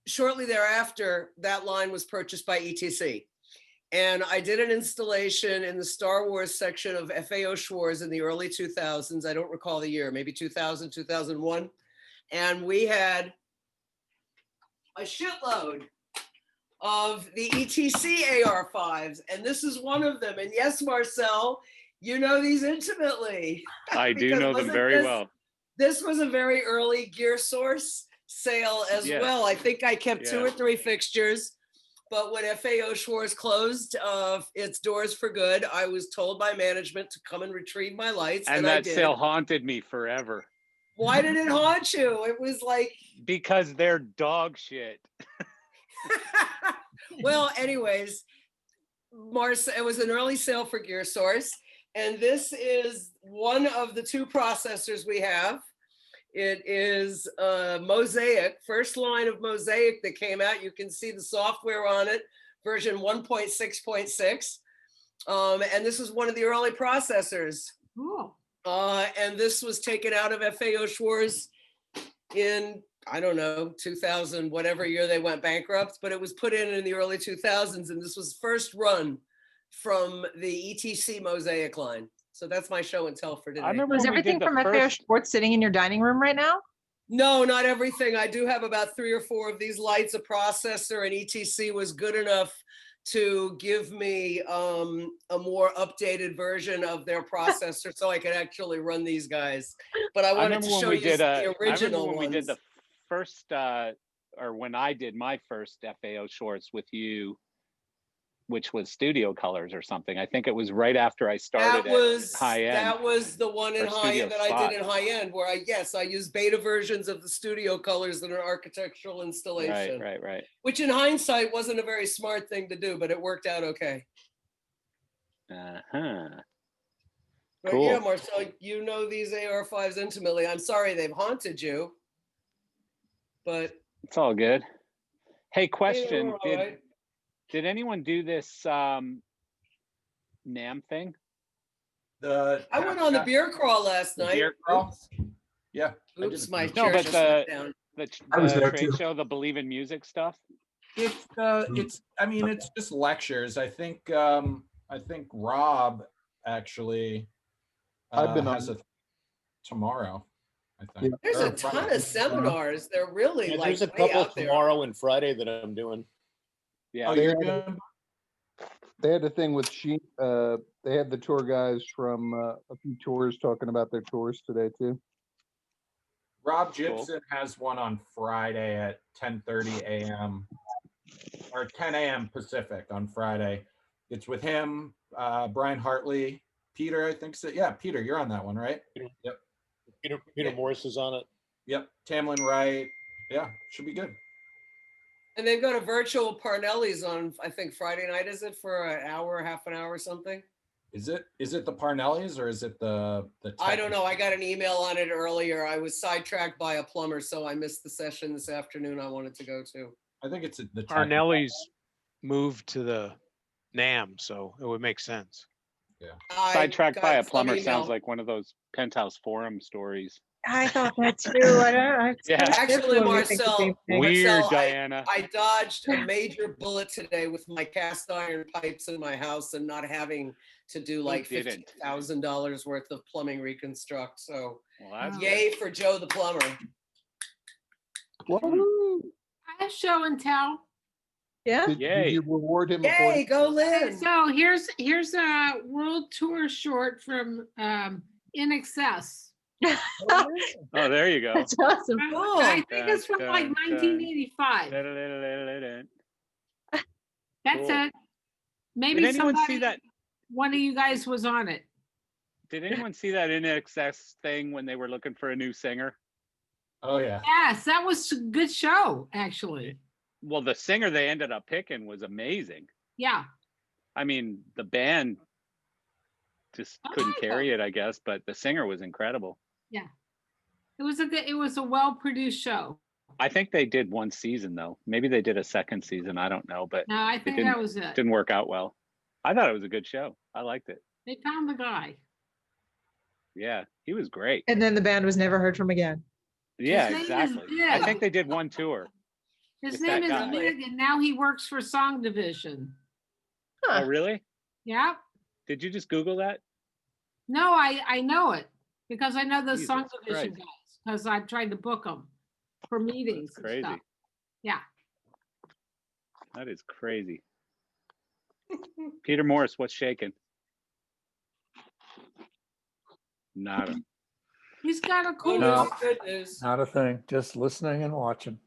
shortly thereafter, that line was purchased by ETC. And I did an installation in the Star Wars section of FAO Schwarz in the early 2000s. I don't recall the year, maybe 2000, 2001. And we had a shitload of the ETC AR5s. And this is one of them. And yes, Marcel, you know these intimately. I do Because know them wasn't very this- well. This was a very early Gear Source sale as Yes. well. I think I kept 2 or Yeah. 3 fixtures. But when FAO Schwarz closed its doors for good, I was told by management to come and retrieve my lights. And I that did. sale haunted me forever Why did it haunt you? It was like, because they're dog shit. well, anyways, it was an early sale for Gear Source. And this is one of the 2 processors we have. It is Mosaic, first line of Mosaic that came out. You can see the software on it, version 1.6.6. And this is one of the early processors. Cool. And this was taken out of FAO Schwarz in, I don't know, 2000, whatever year they went bankrupt, but it was put in the early 2000s. And this was first run from the ETC Mosaic line. So that's my show and tell for today. I remember Is when we everything did the from FAO first, Schwarz sitting in your dining room right now? No, not everything. I do have about 3 or 4 of these lights, a processor, and ETC was good enough to give me a more updated version of their processor so I could actually run these guys. But I wanted to show you the original when we did ones. the first, or when I did my first FAO Schwarz with you, which was Studio Colors or something. I think it was right after I started at High End. That was the one in or High Studio End that I Spot. did in High End, where I used beta versions of the Studio Colors in an architectural installation. Right. Which in hindsight wasn't a very smart thing to do, but it worked out okay. Uh-huh. But Cool. yeah, Marcel, you know these AR5s intimately. I'm sorry they've haunted you, but It's all good. Hey, they question. were all right. Did anyone do this NAM thing? I went on the beer crawl last night. Beer crawl? Yeah. Oops, my No, chair but just went down. I was the there trade too. show, the Believe in Music stuff. It's I mean, it's just lectures. I think Rob actually I've been has on. a tomorrow, I think. There's Or a ton Friday. of seminars. They're really Yeah, like there's a way couple out there. tomorrow and Friday that I'm doing. Yeah. Oh, They you're had, doing? they had a thing with they had the tour guys from a few tours talking about their tours today too. Rob Gibson has one on Friday at 10:30 a.m. or 10 a.m. Pacific on Friday. It's with him, Brian Hartley, Peter, I think so. Yeah, Peter, you're on that one, right? Yep. Peter Morris is on it. Yep. Tamlin Wright. Yeah, should be good. And they've got a virtual Parnelli's on, I think Friday night, is it, for an hour, half an hour or something? Is it the Parnellis or is it the I don't know. I got an email on it earlier. I was sidetracked by a plumber, so I missed the session this afternoon I wanted to go to. I think it's the Parnelli's moved to the NAM, so it would make sense. Yeah. Sidetracked by a got some plumber sounds email. like one of those Penthouse Forum stories. I thought that too. I don't. Yeah. Actually, Marcel, Weird, Marcel, Diana. I dodged a major bullet today with my cast iron pipes in my house and not having to do like didn't? $15,000 worth of plumbing reconstruct. So Well, that's yay for Joe the plumber. I have show and tell. Yeah. Did you reward him? Yay, go Lynn. So here's a world tour short from In Excess. Oh, there you go. That's awesome. I think it's from like 1985. That's Cool. it. Maybe Did anyone somebody, see that? one of you guys was on it. Did anyone see that NXS thing when they were looking for a new singer? Oh yeah. Yes, that was a good show, actually. Well, the singer they ended up picking was amazing. Yeah. I mean, the band just couldn't carry it, I guess, but the singer was incredible. Yeah. It was a well-produced show. I think they did one season though. Maybe they did a second season. I don't know, but No, I it think didn't, that was it. didn't work out well. I thought it was a good show. I liked it. They found the guy. Yeah, he was great. And then the band was never heard from again. Yeah, name is exactly. I think they did one tour. His It's name that is guy. Lig, and now he works for Song Division. Oh, really? Yeah. Did you just Google that? No, I know it because I know the Jesus Song Division Christ. guys because I've tried to book them for meetings and Crazy. stuff. Yeah. That is crazy. Peter Morris, what's shaking? Nada. He's got a cool. No, good news. Not a thing. Just listening and watching.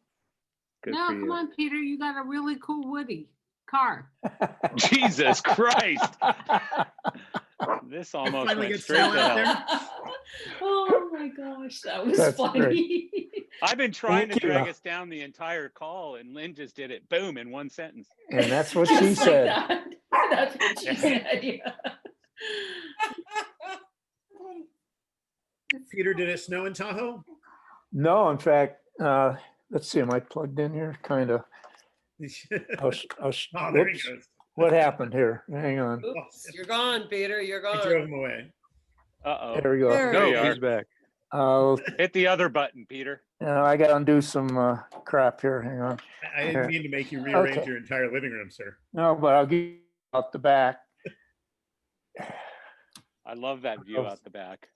Good No, for come you. on, Peter. You got a really cool Woody car. Jesus Christ. This almost Finally went get straight Sal to out hell. there. Oh my gosh, that was That's funny. I've been trying Thank to you. drag us down the entire call, and Lynn just did it, boom, in one sentence. And that's what Just she like said. that. That's what she said. Yeah. Peter, did it snow in Tahoe? No, in fact, let's see, am I plugged in here? Kind of. Oh, there he Whoops. goes. What happened here? Hang on. Oops, you're gone, Peter. You're I gone. drove him away. Uh-oh. There we go. There There he you is. are. back. Hit the other button, Peter. I got to undo some crap here. Hang on. I didn't Okay. mean to make you rearrange Okay. your entire living room, sir. No, but I'll give you out the back. I love that view out the back.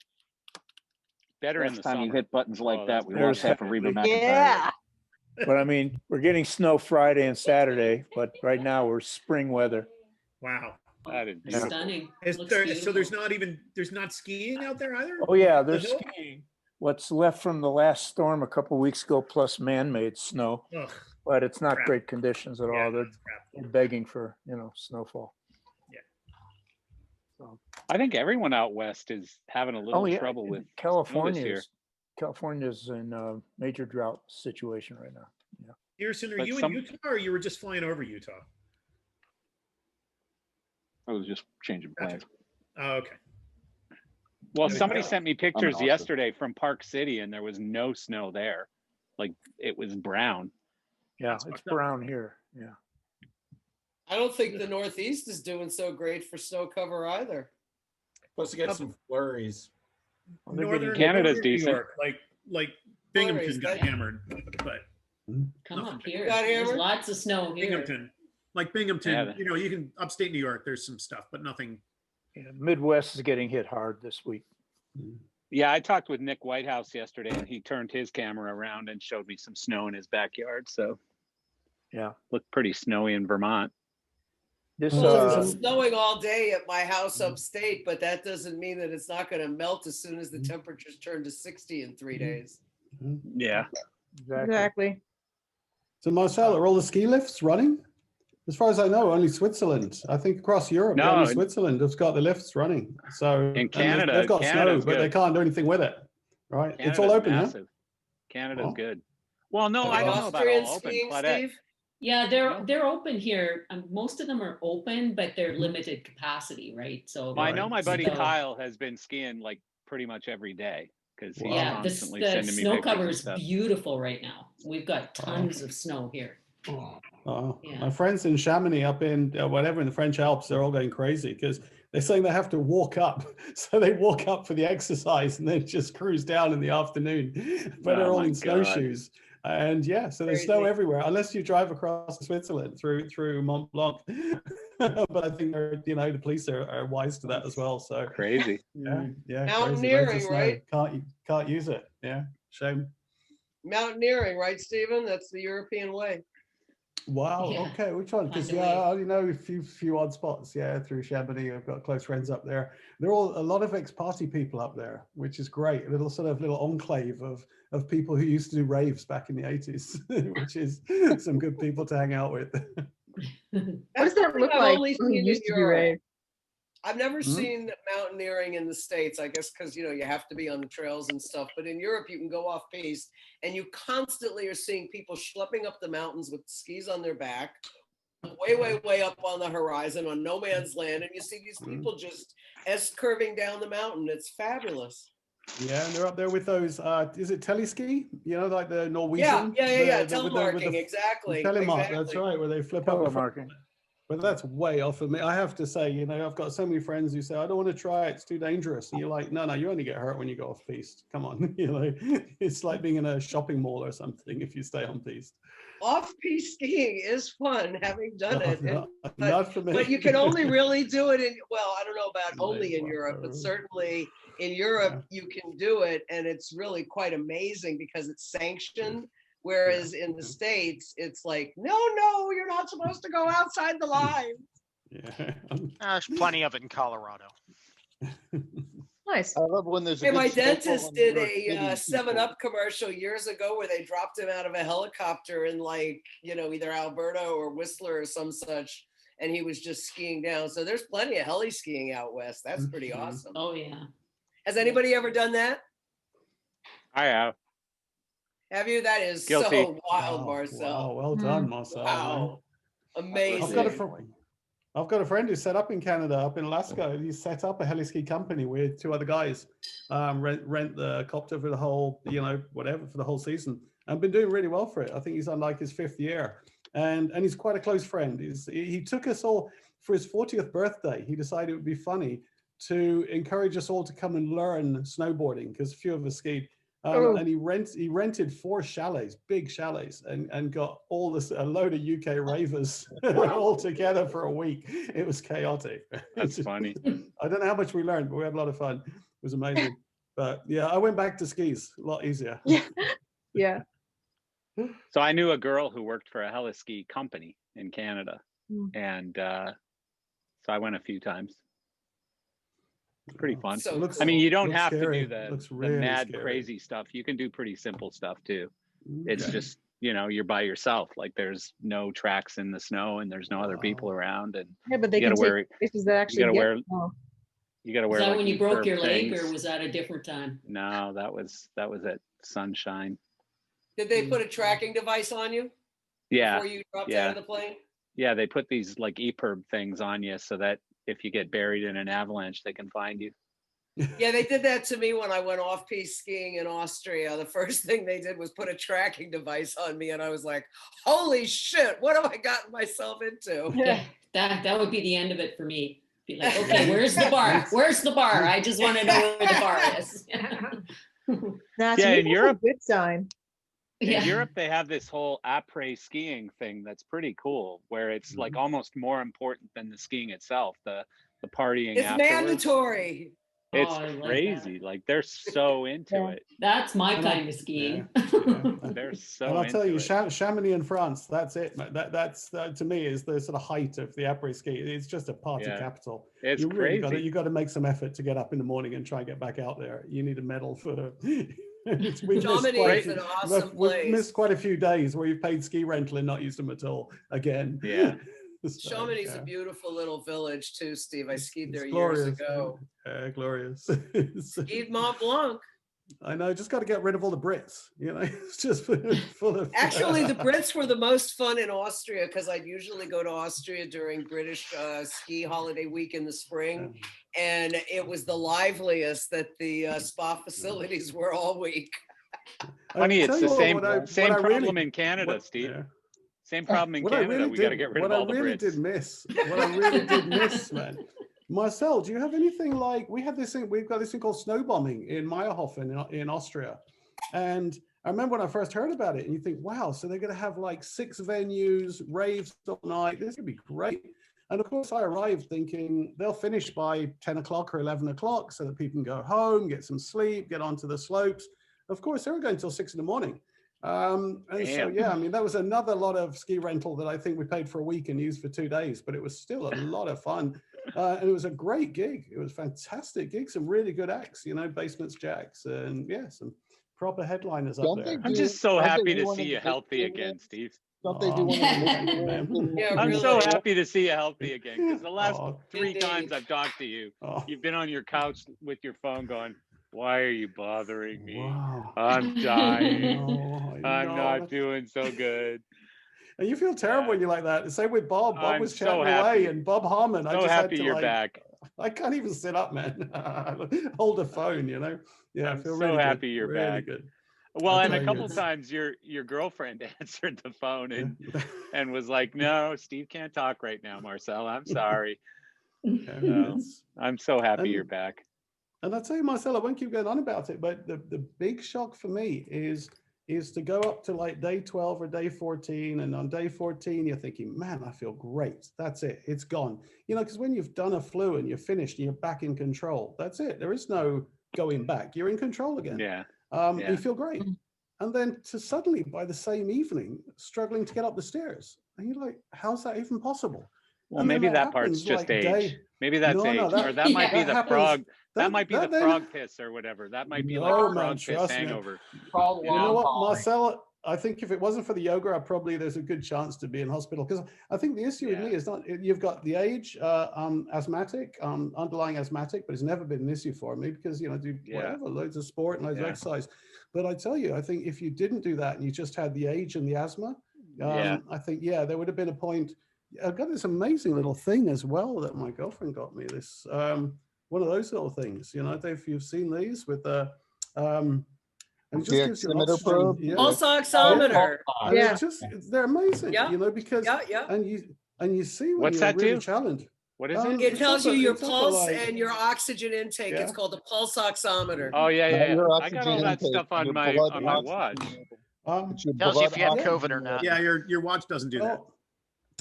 Better in Next the time summer. you hit buttons like Oh, that, that's we better. lost half of Reba McEntire. Yeah. But I mean, we're getting snow Friday and Saturday, but right now we're spring weather. Wow. That is Yeah. beautiful. Stunning. Is Looks there, so beautiful. there's not skiing out there either? Oh yeah, The there's hill? skiing. What's left from the last storm a couple weeks ago, plus man-made snow, Ugh, but it's not crap. great conditions at Yeah, all. They're that's crap. begging for, snowfall. Yeah. So, I think everyone out west is having a little trouble with snow this year. California's in a major drought situation right now. Yeah. Pearson, are But you some- in Utah or you were just flying over Utah? I was just changing plans. Oh, okay. Well, There we somebody go. sent me I'm in pictures Austin. yesterday from Park City, and there was no snow there. Like, it was brown. Yeah, it's brown here. Yeah. I don't think the Northeast is doing so great for snow cover either. Supposed to get some flurries. Well, they're getting- Northern Canada's New decent. York, like Binghamton Flurries, got that- hammered, but Come up here. got There's hammered? lots of snow here. Binghamton, like Binghamton, Yeah. you can upstate New York. There's some stuff, but nothing. Yeah, Midwest is getting hit hard this week. Yeah, I talked with Nick Whitehouse yesterday, and he turned his camera around and showed me some snow in his backyard. So, Yeah. looked pretty snowy in Vermont. This Well, it's been snowing all day at my house upstate, but that doesn't mean that it's not going to melt as soon as the temperatures turn to 60 in 3 days. Yeah. Exactly. So Marcel, are all the ski lifts running? As far as I know, only Switzerland. I think across Europe, No, only in- Switzerland has got the lifts running. So In and they've- Canada- they've got snow, Canada's but they good. can't do anything with it. Right? It's all Canada's open, yeah. massive. Canada's Wow. good. Well, no, I don't know about Austrian all open. skiing, Claudette. Steve? Yeah, they're open here. Most of them are open, but they're limited capacity, right? So I know my buddy so- Kyle has been skiing like pretty much every day because he's Yeah, constantly the sending me snow pictures cover and is stuff. beautiful right now. We've got tons of snow here. Oh, Yeah. my friends in Chamonix up in whatever in the French Alps, they're all going crazy because they're saying they have to walk up. So they walk up for the exercise and then just cruise down in the afternoon. But they're Oh all my in God. snowshoes. And yeah, so there's snow Crazy. everywhere unless you drive across Switzerland through Mont Blanc. But I think the police are wise to that as well. So Crazy. yeah, yeah. crazy. Loads of Mountaineering, snow. right? Can't use it. Yeah, shame. Mountaineering, right, Stephen? That's the European way. Wow. Yeah. Okay. Which one? Because Find a yeah, way. I only know a few odd spots. Yeah, through Chamonix, I've got close friends up there. They're all a lot of ex-party people up there, which is great. A little enclave of people who used to do raves back in the 80s, which is some good people to hang out with. What does that look I've like? only Who seen in used to do Europe. rave? I've never Mhm. seen mountaineering in the States, I guess, because you have to be on the trails and stuff. But in Europe, you can go off piste, and you constantly are seeing people schlepping up the mountains with skis on their back, way, way, way up on the horizon on no man's land, and you see these people just S-curving down the mountain. It's fabulous. Yeah, and they're up there with those. Is it teleski? Like the Norwegian. Yeah. with the- Telemarking, exactly. Telemark. That's exactly. right, where they flip up. Telemarking. But that's way off of me. I have to say, I've got so many friends who say, I don't want to try it. It's too dangerous. And you're like, no, you only get hurt when you go off piste. Come on. It's like being in a shopping mall or something if you stay on piste. off-piste skiing is fun, having done it. and- Not for me. But you can only really do it in, well, I don't know about only in Europe, but certainly in Europe, you can do it. And it's really quite amazing because it's sanctioned. Whereas in the States, it's like, no, you're not supposed to go outside the line. Yeah. There's plenty of it in Colorado. Nice. I love when there's a Hey, good my snowfall dentist in did New York a City, 7-Up commercial years ago where they dropped him out of a helicopter in like, either Alberta or Whistler or some such, and he was just skiing down. So there's plenty of heli skiing out west. That's pretty awesome. Oh, yeah. Has anybody ever done that? I have. Have you? That is Guilty. so wild, Marcel. Wow, well done, Marcel. Wow. Amazing. I've got a friend who's set up in Canada, up in Alaska. He set up a heli ski company with 2 other guys. Rent the copter for the whole, whatever, for the whole season, and been doing really well for it. I think he's on like his 5th year, and he's quite a close friend. He took us all for his 40th birthday. He decided it would be funny to encourage us all to come and learn snowboarding because a few of us skied. And he rented 4 chalets, big chalets, and got a load of UK ravers all together for a week. It was chaotic. That's funny. I don't know how much we learned, but we had a lot of fun. It was amazing. But yeah, I went back to skis, a lot easier. Yeah. So I knew a girl who worked for a heli-ski company in Canada, and so I went a few times. Pretty fun. I mean, you don't have to do the mad crazy stuff. You can do pretty simple stuff too. It's just, you're by yourself. Like there's no tracks in the snow and there's no other people around. And yeah, but they can take places that actually you get you gotta wear. Was that like when you broke your leg, things. or was that a different time? No, that was at Sunshine. Did they put a tracking device on you? Yeah. Before you dropped out of the plane? Yeah, they put these like EPIRB things on you so that if you get buried in an avalanche, they can find you. Yeah, they did that to me when I went off-piste skiing in Austria. The first thing they did was put a tracking device on me, and I was like, holy shit, what have I gotten myself into? Yeah, that would be the end of it for me. Be like, okay, where's the bar? Where's the bar? I just want to know where the bar is. In Europe, good sign. In Europe, they have this whole après skiing thing that's pretty cool, where it's like almost more important than the skiing itself. The partying. It's afterwards. mandatory. It's I like crazy. Like they're so into it. That's my kind of skiing. They're so. And I'll tell you, into it. Chamonix in France, that's it. That's to me is the sort of height of the après ski. It's just a party capital. It's you really crazy. you got to make some effort to get up in the morning and try and get back out there. You need a medal for. Chamonix is an awesome place. We've missed quite a few days where you've paid ski rental and not used them at all again. Yeah. Chamonix is a beautiful little village too, Steve. I skied there Glorious. years ago. Glorious. Skied Mont Blanc. I know, just got to get rid of all the Brits. It's just full of. Actually, the Brits were the most fun in Austria because I'd usually go to Austria during British ski holiday week in the spring, and it was the liveliest that the spa facilities were all week. Funny, it's the same problem really, in Canada, Steve. Yeah. Same problem in Canada. We got to get rid of all the Brits. What I really did miss, man. Marcel, do you have anything like we've got this thing called snow bombing in Meyerhofen in Austria, and I remember when I first heard about it, and you think, wow, so they're going to have like 6 venues, raves all night. This could be great. And of course, I arrived thinking they'll finish by 10 o'clock or 11 o'clock so that people can go home, get some sleep, get onto the slopes. Of course, they were going until 6 in the morning. And so, yeah, I mean, that was another lot of ski rental that I think we paid for a week and used for 2 days, but it was still a lot of fun. And it was a great gig. It was a fantastic gig. Some really good acts, Basements Jacks, and yeah, some proper headliners up there. I'm just so happy to see you healthy again, Steve. Don't they do one? I'm so happy to see you healthy again because the last 3 times I've talked to you, you've been on your couch with your phone going, why are you bothering me? Wow. I'm dying. I'm not doing so good. And you feel terrible when you're like that. Same with Bob. Bob was chatting away, and Bob Harmon. So happy you're back. I can't even sit up, man. Hold a phone, Yeah, I feel so really happy good. you're really back. Good. Well, and a couple times your girlfriend answered the phone and was like, "No, Steve can't talk right now, Marcel. I'm sorry." I'm so happy you're back. And I'll tell you, Marcel, I won't keep going on about it, but the big shock for me is is to go up to like day 12 or day 14. And on day 14, you're thinking, man, I feel great. That's it. It's gone. You know, because when you've done a flu and you're finished and you're back in control, that's it. There is no going back. You're in control again. Yeah. You feel great. And then to suddenly, by the same evening, struggling to get up the stairs. And you're like, how's that even possible? Well, And then maybe that part's happens, just like, age. Maybe that's age, or that might be the happens- frog. That might be the then- frog piss or whatever. That might be like No, a man, frog piss trust me. hangover. Called You know what, long Marcel? I think if it wasn't for the yoga, there's a good chance to be in hospital. Because I think the issue with me is not, you've got the age, asthmatic, underlying asthmatic, but it's never been an issue for me because, you know, do whatever, loads of sport and loads of exercise. But I tell you, I think if you didn't do that and you just had the age and the asthma, I think, there would have been a point. I've got this amazing little thing as well that my girlfriend got me, this, one of those little things, you know, if you've seen these with the, and it just The gives you oximeter oxygen. probe? Pulse oximeter. And it just, they're amazing, you know, because, and you see when What's you're that really do? challenged. What is it? It tells you your it's up a pulse like- and your oxygen intake. It's called the pulse oximeter. Oh yeah, Not yeah. your I got all oxygen that intake, stuff on your my blood watch. It's your Tells you if blood you had oxygen COVID or level. not. Yeah, your watch doesn't do that.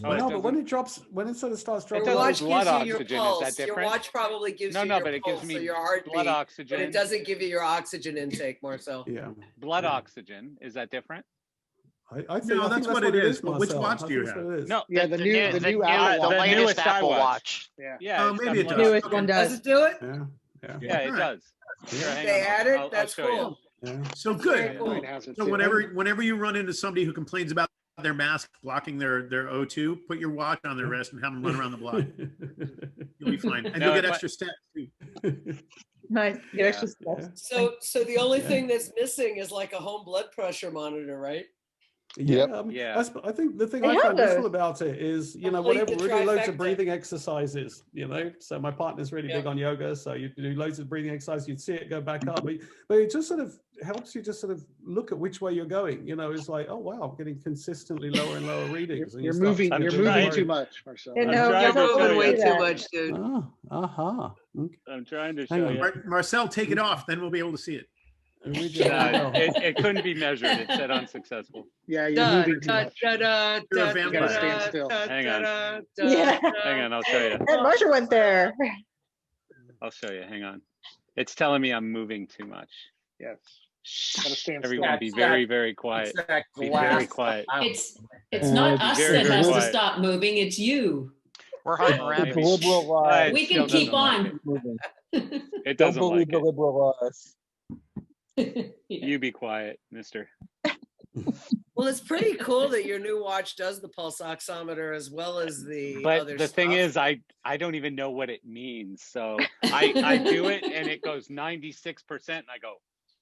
Oh, it no, but when doesn't? it drops, when it sort of starts It dropping, Your does watch blood gives you your oxygen. pulse. Is that Your different? watch probably gives No, you no, your but it pulse gives me or your blood heartbeat, but oxygen. it doesn't give you your oxygen intake, Marcel. Yeah. Blood oxygen. Is that different? I think, No, I think that's what it is. But which Marcel. watch I do you think that's have? what it is. No. Yeah, the new Apple the Watch. latest newest Apple iWatch. Watch. Yeah. Yeah. Oh, it's maybe it got does. blood Newest one Does does. it do it? Yeah, it All right. does. Here, hang They on, add it? I'll That's show you. cool. Yeah. So That's very good. cool. Mine has it So too. whenever you run into somebody who complains about their mask blocking their O2, put your watch on their wrist and have them run around the block. You'll be fine, and No, you'll get but- extra steps too. Nice. Get extra steps. So the only thing that's missing is like a home blood pressure monitor, right? Yeah, Yeah. I think the thing They I have find useful those. about it is, you know, Complete whatever, the really loads of trifecta. breathing exercises, you know. So my partner's really Yeah. big on yoga, so you do loads of breathing exercises, you'd see it go back up, but it just sort of helps you just sort of look at which way you're going. You know, it's like, oh wow, I'm getting consistently lower and lower readings. And You're you start moving. to I'm You're get moving trying- worried. too much, Marcel. Yeah, I'm no, trying you're to not show moving you. way Way too too much. much, dude. Okay. I'm trying to Hang show on. you. Marcel, take it off, then we'll be able to see it. We just- No, it couldn't be measured. It said unsuccessful. Yeah, you're moving too much. You're a You gotta stand still. Hang on. Yeah. Hang on, I'll show you. And Marsha went there. I'll show you. Hang on. It's telling me I'm moving too much. Yes. Gotta stand Everyone, still. be very, very quiet. It's that Be glass very quiet. It's not us very, that very has to quiet. stop moving, it's you. We're hiding Oh, around maybe. it. Liberal lies. We can still keep doesn't like on. It Don't doesn't believe like the it. liberal lies. You be quiet, mister. Well, it's pretty cool that your new watch does the pulse oximeter as well as the But other the thing stuff. is, I don't even know what it means. So I do it and it goes 96%, and I go,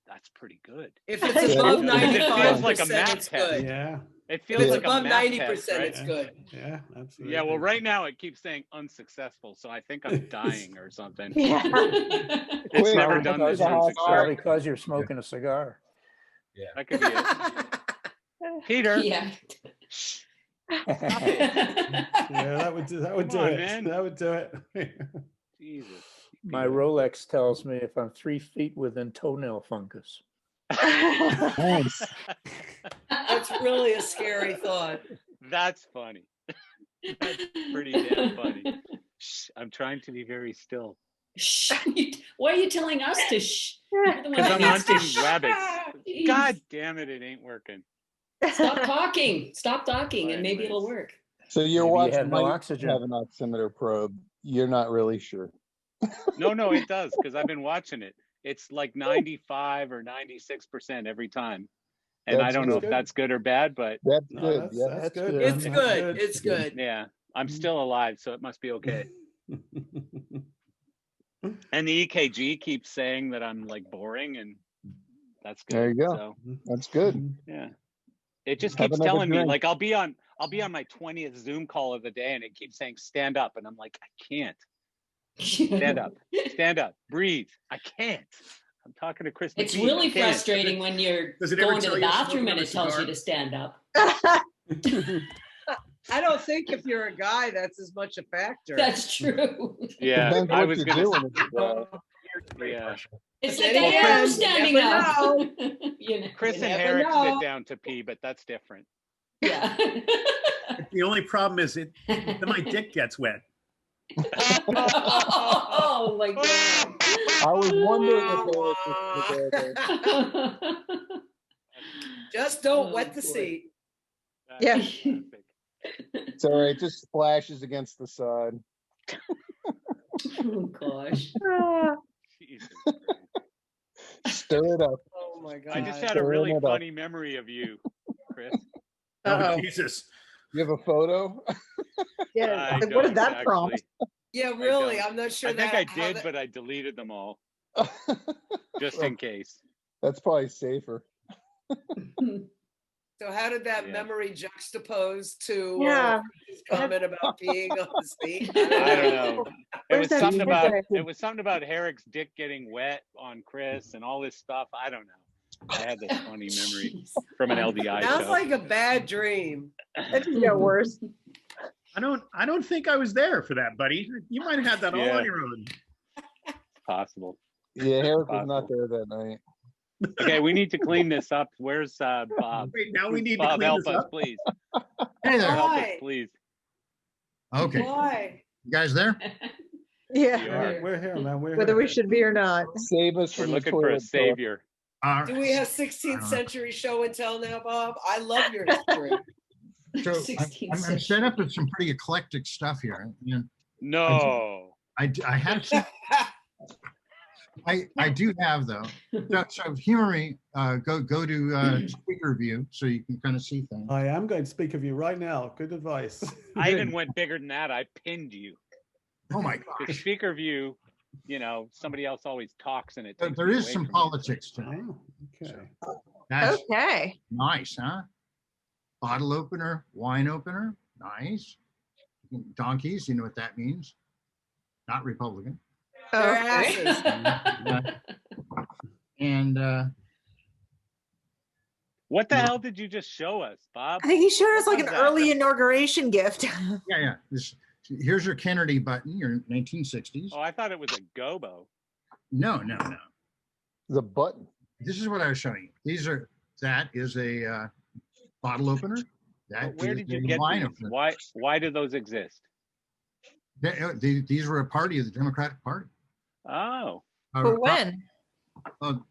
that's pretty good. If it's above It feels like a 95%, math it's test. good. Yeah. It If feels it's like a above math 90%, test, right? it's good. Yeah, absolutely. Yeah, well, right now it keeps saying unsuccessful, so I think I'm dying or something. Yeah. It's Quick, never run done to this the hospital. unsuccessful. Probably because you're smoking a cigar. That could be it. Peter. Yeah. Yeah, that would do Come do on, it. man. That would do it. Jesus. My Rolex tells me if I'm 3 feet within toenail fungus. Nice. That's really a scary thought. That's funny. That's pretty damn funny. Shh, I'm trying to be very still. Shh. Why are you telling us to shh? You're the one Because that I'm needs to hunting shh. rabbits. Jeez. God damn it, it ain't working. Stop talking. Stop talking, and maybe it'll work. So your Maybe you watch have no might oxygen. have an oximeter probe. You're not really sure. No, it does, because I've been watching it. It's like 95 or 96% every time. And I That's don't know good. if that's good or bad, but That's No, good. that's, Yeah. that's good. It's That's good. It's good. yeah, I'm still alive, so it must be okay. And the EKG keeps saying that I'm like boring, and that's good. There you go. So, That's good. yeah. It just Have keeps another telling me, drink. like I'll be on my 20th Zoom call of the day, and it keeps saying stand up, and I'm like, I can't. Stand up, breathe. I can't. I'm talking to Chris. It's McKee. really I can't. frustrating when you're Does it ever going to tell the you you're bathroom smoking and a it tells you cigar? to stand up. I don't think if you're a guy, that's as much a factor. That's true. Yeah, Depends I what was you're gonna. doing. If you're, Yeah, It's But like then I am again, you standing never up. know. You know, Chris You and never Herrick know. sit down to pee, but that's different. yeah. The only problem is then my dick gets wet. Oh my god. I was wondering if Eric was gonna go there. Just don't Oh, wet the boy. seat. That's Yeah. fantastic. It's all right, just splashes against the side. Oh gosh. Ah, Jesus Christ. Stir it up. Oh my god. I just had a Stirring really it up. funny memory of you, Chris. Oh, Uh-oh. Jesus. You have a photo? Yeah, I like, what did don't that prompt? actually. Yeah, I really. don't. I'm not sure I think that I how did, that- but I deleted them all just in case. That's probably safer. So how did that Yeah. memory juxtapose to Yeah. his comment about being on the seat? I don't know. It Where's was that something about feedback? Herrick's dick getting wet on Chris and all this stuff. I don't know. I had this funny memory Jeez. from an LDI Sounds show. like a bad dream. That just got worse. I don't think I was there for that, buddy. You might have had that all Yeah. on your own. Possible. Yeah, Eric was not Possible. there that night. Okay, we need to clean this up. Where's Bob? Wait, now we need to Bob, clean help this us, up? please. Hey there. Help us, Why? please. Okay. Why? You guys there? Yeah. We are. We're here, man. We're Whether here. we should be or not. Save us We're from the looking for a toilet talk. savior. Do we have 16th century show and tell now, Bob? I love your history. So 16th I'm set up with some pretty eclectic stuff here. And No. I have some, I do have though. So humor me. Go to speaker view so you can kind of see things. I am going to speak of you right now. Good advice. I even went bigger than that. I pinned you. Oh my The gosh. speaker view, you know, somebody else always talks and it takes There me is away some from you. politics tonight. Oh, okay. That's Okay. nice, huh? Bottle opener, wine opener, nice. Donkeys, you know what that means? Not Republican. Their Okay. asses. And What the hell did you just show us, Bob? I think he showed us What like was an that? early inauguration gift. yeah. Here's your Kennedy button, your 1960s. Oh, I thought it was a gobo. No. The button. This is what I was showing you. That is a bottle opener. That But where is did you a get wine these? opener. Why do those exist? These were a party of the Democratic Party. Oh, But when?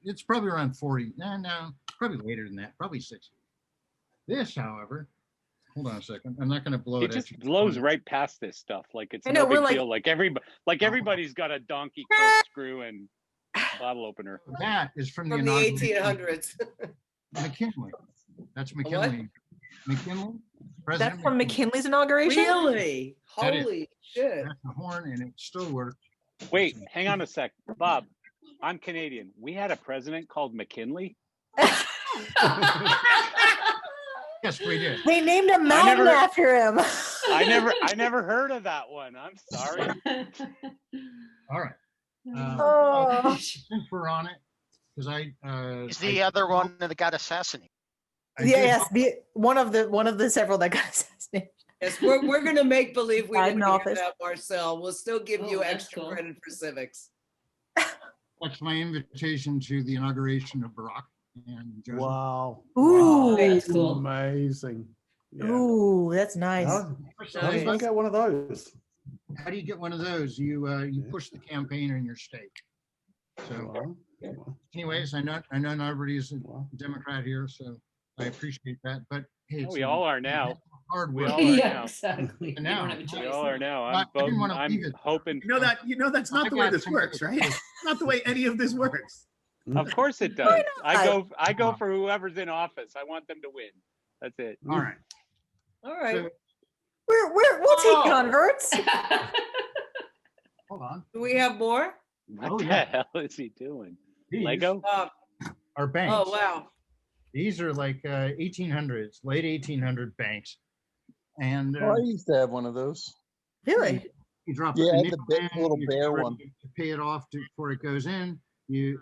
It's probably around 40. No, probably later than that. Probably 60. This, however, hold on a second. I'm not going to blow it it. just at you. blows right past this stuff. Like it's I no know, we're big like- deal. Like everybody's got a donkey corkscrew and bottle opener. That is from the From the inauguration. 1800s. McKinley. That's What? McKinley. McKinley. President That's from McKinley. McKinley's inauguration? Really? That is- Holy shit. That's the horn, and it still works. Wait, hang on a sec, Bob. I'm Canadian. We had a president called McKinley. Yes, we did. They named a mountain never- after him. I never heard of that one. I'm sorry. All right. Oh. Since we're on it, because He's the other one that got assassinated. Yes, one of the several that got assassinated. Yes, we're gonna make believe we Died didn't in hear office. that, Marcel. We'll still give Oh, you that's extra cool. credit for civics. That's my invitation to the inauguration of Barack and Joseph. Wow. Ooh. That's cool. Amazing. Yeah. Ooh, that's nice. How did I get one of those? How do you get one of those? You push the campaign in your state. So, anyways, I know not everybody's a Democrat here, so I appreciate that. But hey, We all are now. Hard We work. all are Yeah, now. exactly. And You now- don't have a We choice. all are now. I didn't wanna I'm leave it. hoping. You know that's not I the way got this some- works, right? It's not the way any of this works. Of course it does. I go for whoever's in office. I want them to win. That's it. All right. All right. So, We'll take converts. hold on. Do we have more? What Oh, the yeah. hell is he doing? These Lego? are banks. Oh wow. These are like 1800s, late 1800 banks. And Oh, I used to have one of those. Really? you drop Yeah, a the nickel big in, little you bear start one. to pay it off before it goes in. The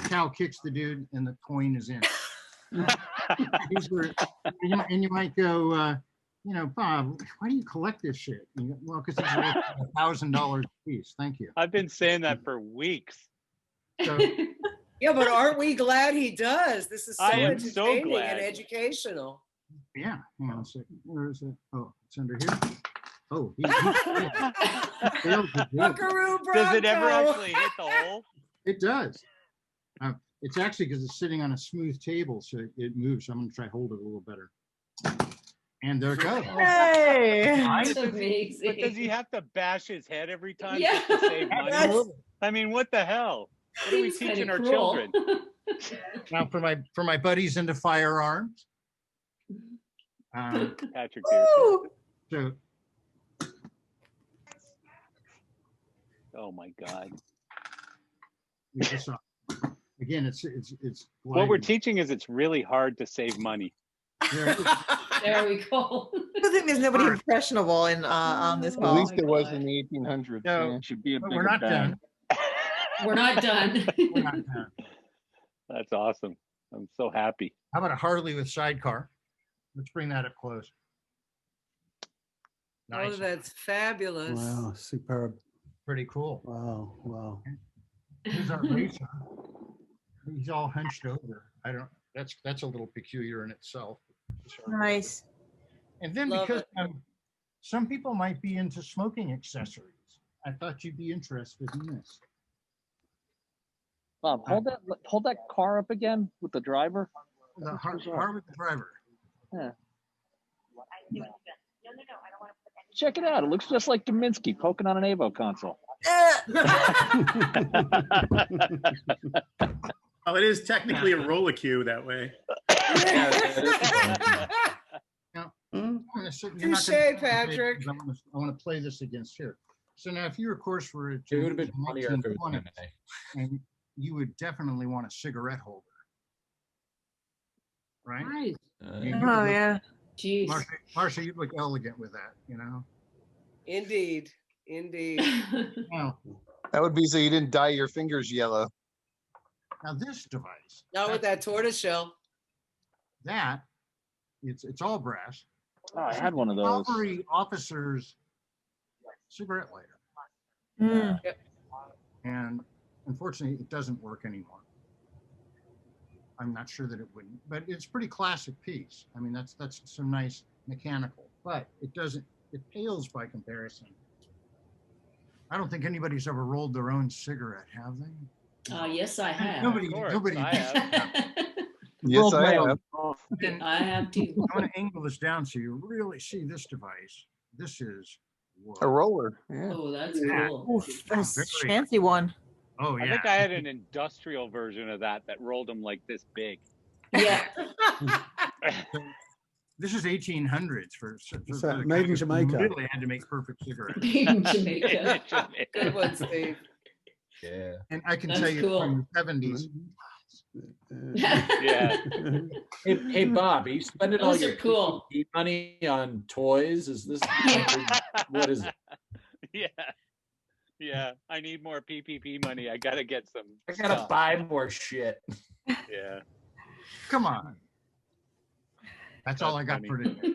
cow kicks the dude and the coin is in. These were, and you might go, Bob, why do you collect this shit? And you go, well, because it's worth $1,000 a piece. Thank you. I've been saying that for weeks. So Yeah, but aren't we glad he does? This is so I am so entertaining glad. and educational. yeah, hang on a second. Where is it? Oh, it's under here. Oh, he failed to do it. Buckaroo Does it ever Bronco. actually hit the hole? It does. It's actually because it's sitting on a smooth table, so it moves. I'm going to try to hold it a little better. And there it goes. Hey. That's But amazing. does he have to bash his head every time Yeah. just to save money? Absolutely. I mean, what the hell? What are we Seems kinda teaching our cruel. children? Now for my buddies into firearms. Patrick Pearson. So Oh my God. we just saw- again, it's What we're gliding. teaching is it's really hard to save money. There it is. There we go. I think there's nobody impressionable in on this At call. least it was in the 1800s. No. yeah. Should be a But bigger we're not bag. done. We're not done. We're not done. That's awesome. I'm so happy. How about a Harley with sidecar? Let's bring that up close. Oh, Nice. that's fabulous. Wow, superb. Pretty cool. Wow, wow. Here's our racer. He's all hunched over. I don't. That's a little peculiar in itself. Nice. And then Love because it. some people might be into smoking accessories, I thought you'd be interested in this. Bob, hold that car up again with the driver. The car with the driver. Yeah. Check it out. It looks just like Kaminsky poking on an AVO console. Well, it is technically a roller cue that way. Now, I'm gonna sit- you're not Touche, gonna- Patrick. I want to play this against here. So now, if you, of course, were It would have been funnier if it was 1920s, MMA. and you would definitely want a cigarette holder, right? Nice. Oh yeah. Jeez. Marcia, you look elegant with that, you know. Indeed. Indeed. Now, That would be so you didn't dye your fingers yellow. now this device, Not with that tortoise shell. that it's all brass. Oh, I had one of those. Cavalry officers' cigarette lighter, Mm. and unfortunately, it doesn't work anymore. I'm not sure that it wouldn't, but it's a pretty classic piece. I mean, that's some nice mechanical, but it doesn't. It pales by comparison. I don't think anybody's ever rolled their own cigarette, have they? Yes, I have. Nobody. Of course, Nobody. I have. Yes, I have. And I have to. I want to angle this down so you really see this device. This is whoa. A roller. Yeah. Oh, that's Yeah. cool. Oof, that's a Very- fancy one. Oh I yeah. think I had an industrial version of that rolled them like this big. Yeah. This is 1800s for Is the that guy made in who Jamaica? Really had to make perfect cigarettes. In Jamaica. Good one, Steve. Yeah. And I can That's tell you cool. from the 70s. Yeah. Hey, Bob, are you spending all Those your are cool. PPP money on toys? Is this what is it? Yeah. Yeah. I need more PPP money. I gotta get some. I gotta stuff. buy more shit. Yeah. Come on. That's all That's I got funny. for today.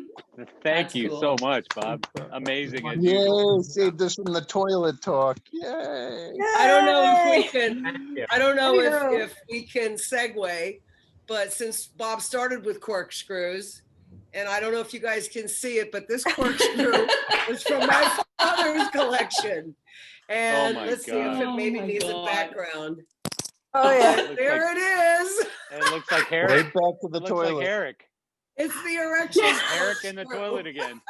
Thank That's you cool. so much, Bob. Amazing. as usual. Yay, saved us from the toilet talk. Yay. I don't know if we can. Yeah. I don't know Way to go. if we can segue, but since Bob started with corkscrews, and I don't know if you guys can see it, but this corkscrew is from my father's collection. And my let's see if God. it maybe Oh my needs a God. background. Oh yeah. It looks There like, it is. it looks like Eric. Right back to the It looks toilet. like Eric. It's the erection. Eric in the corkscrew. toilet again.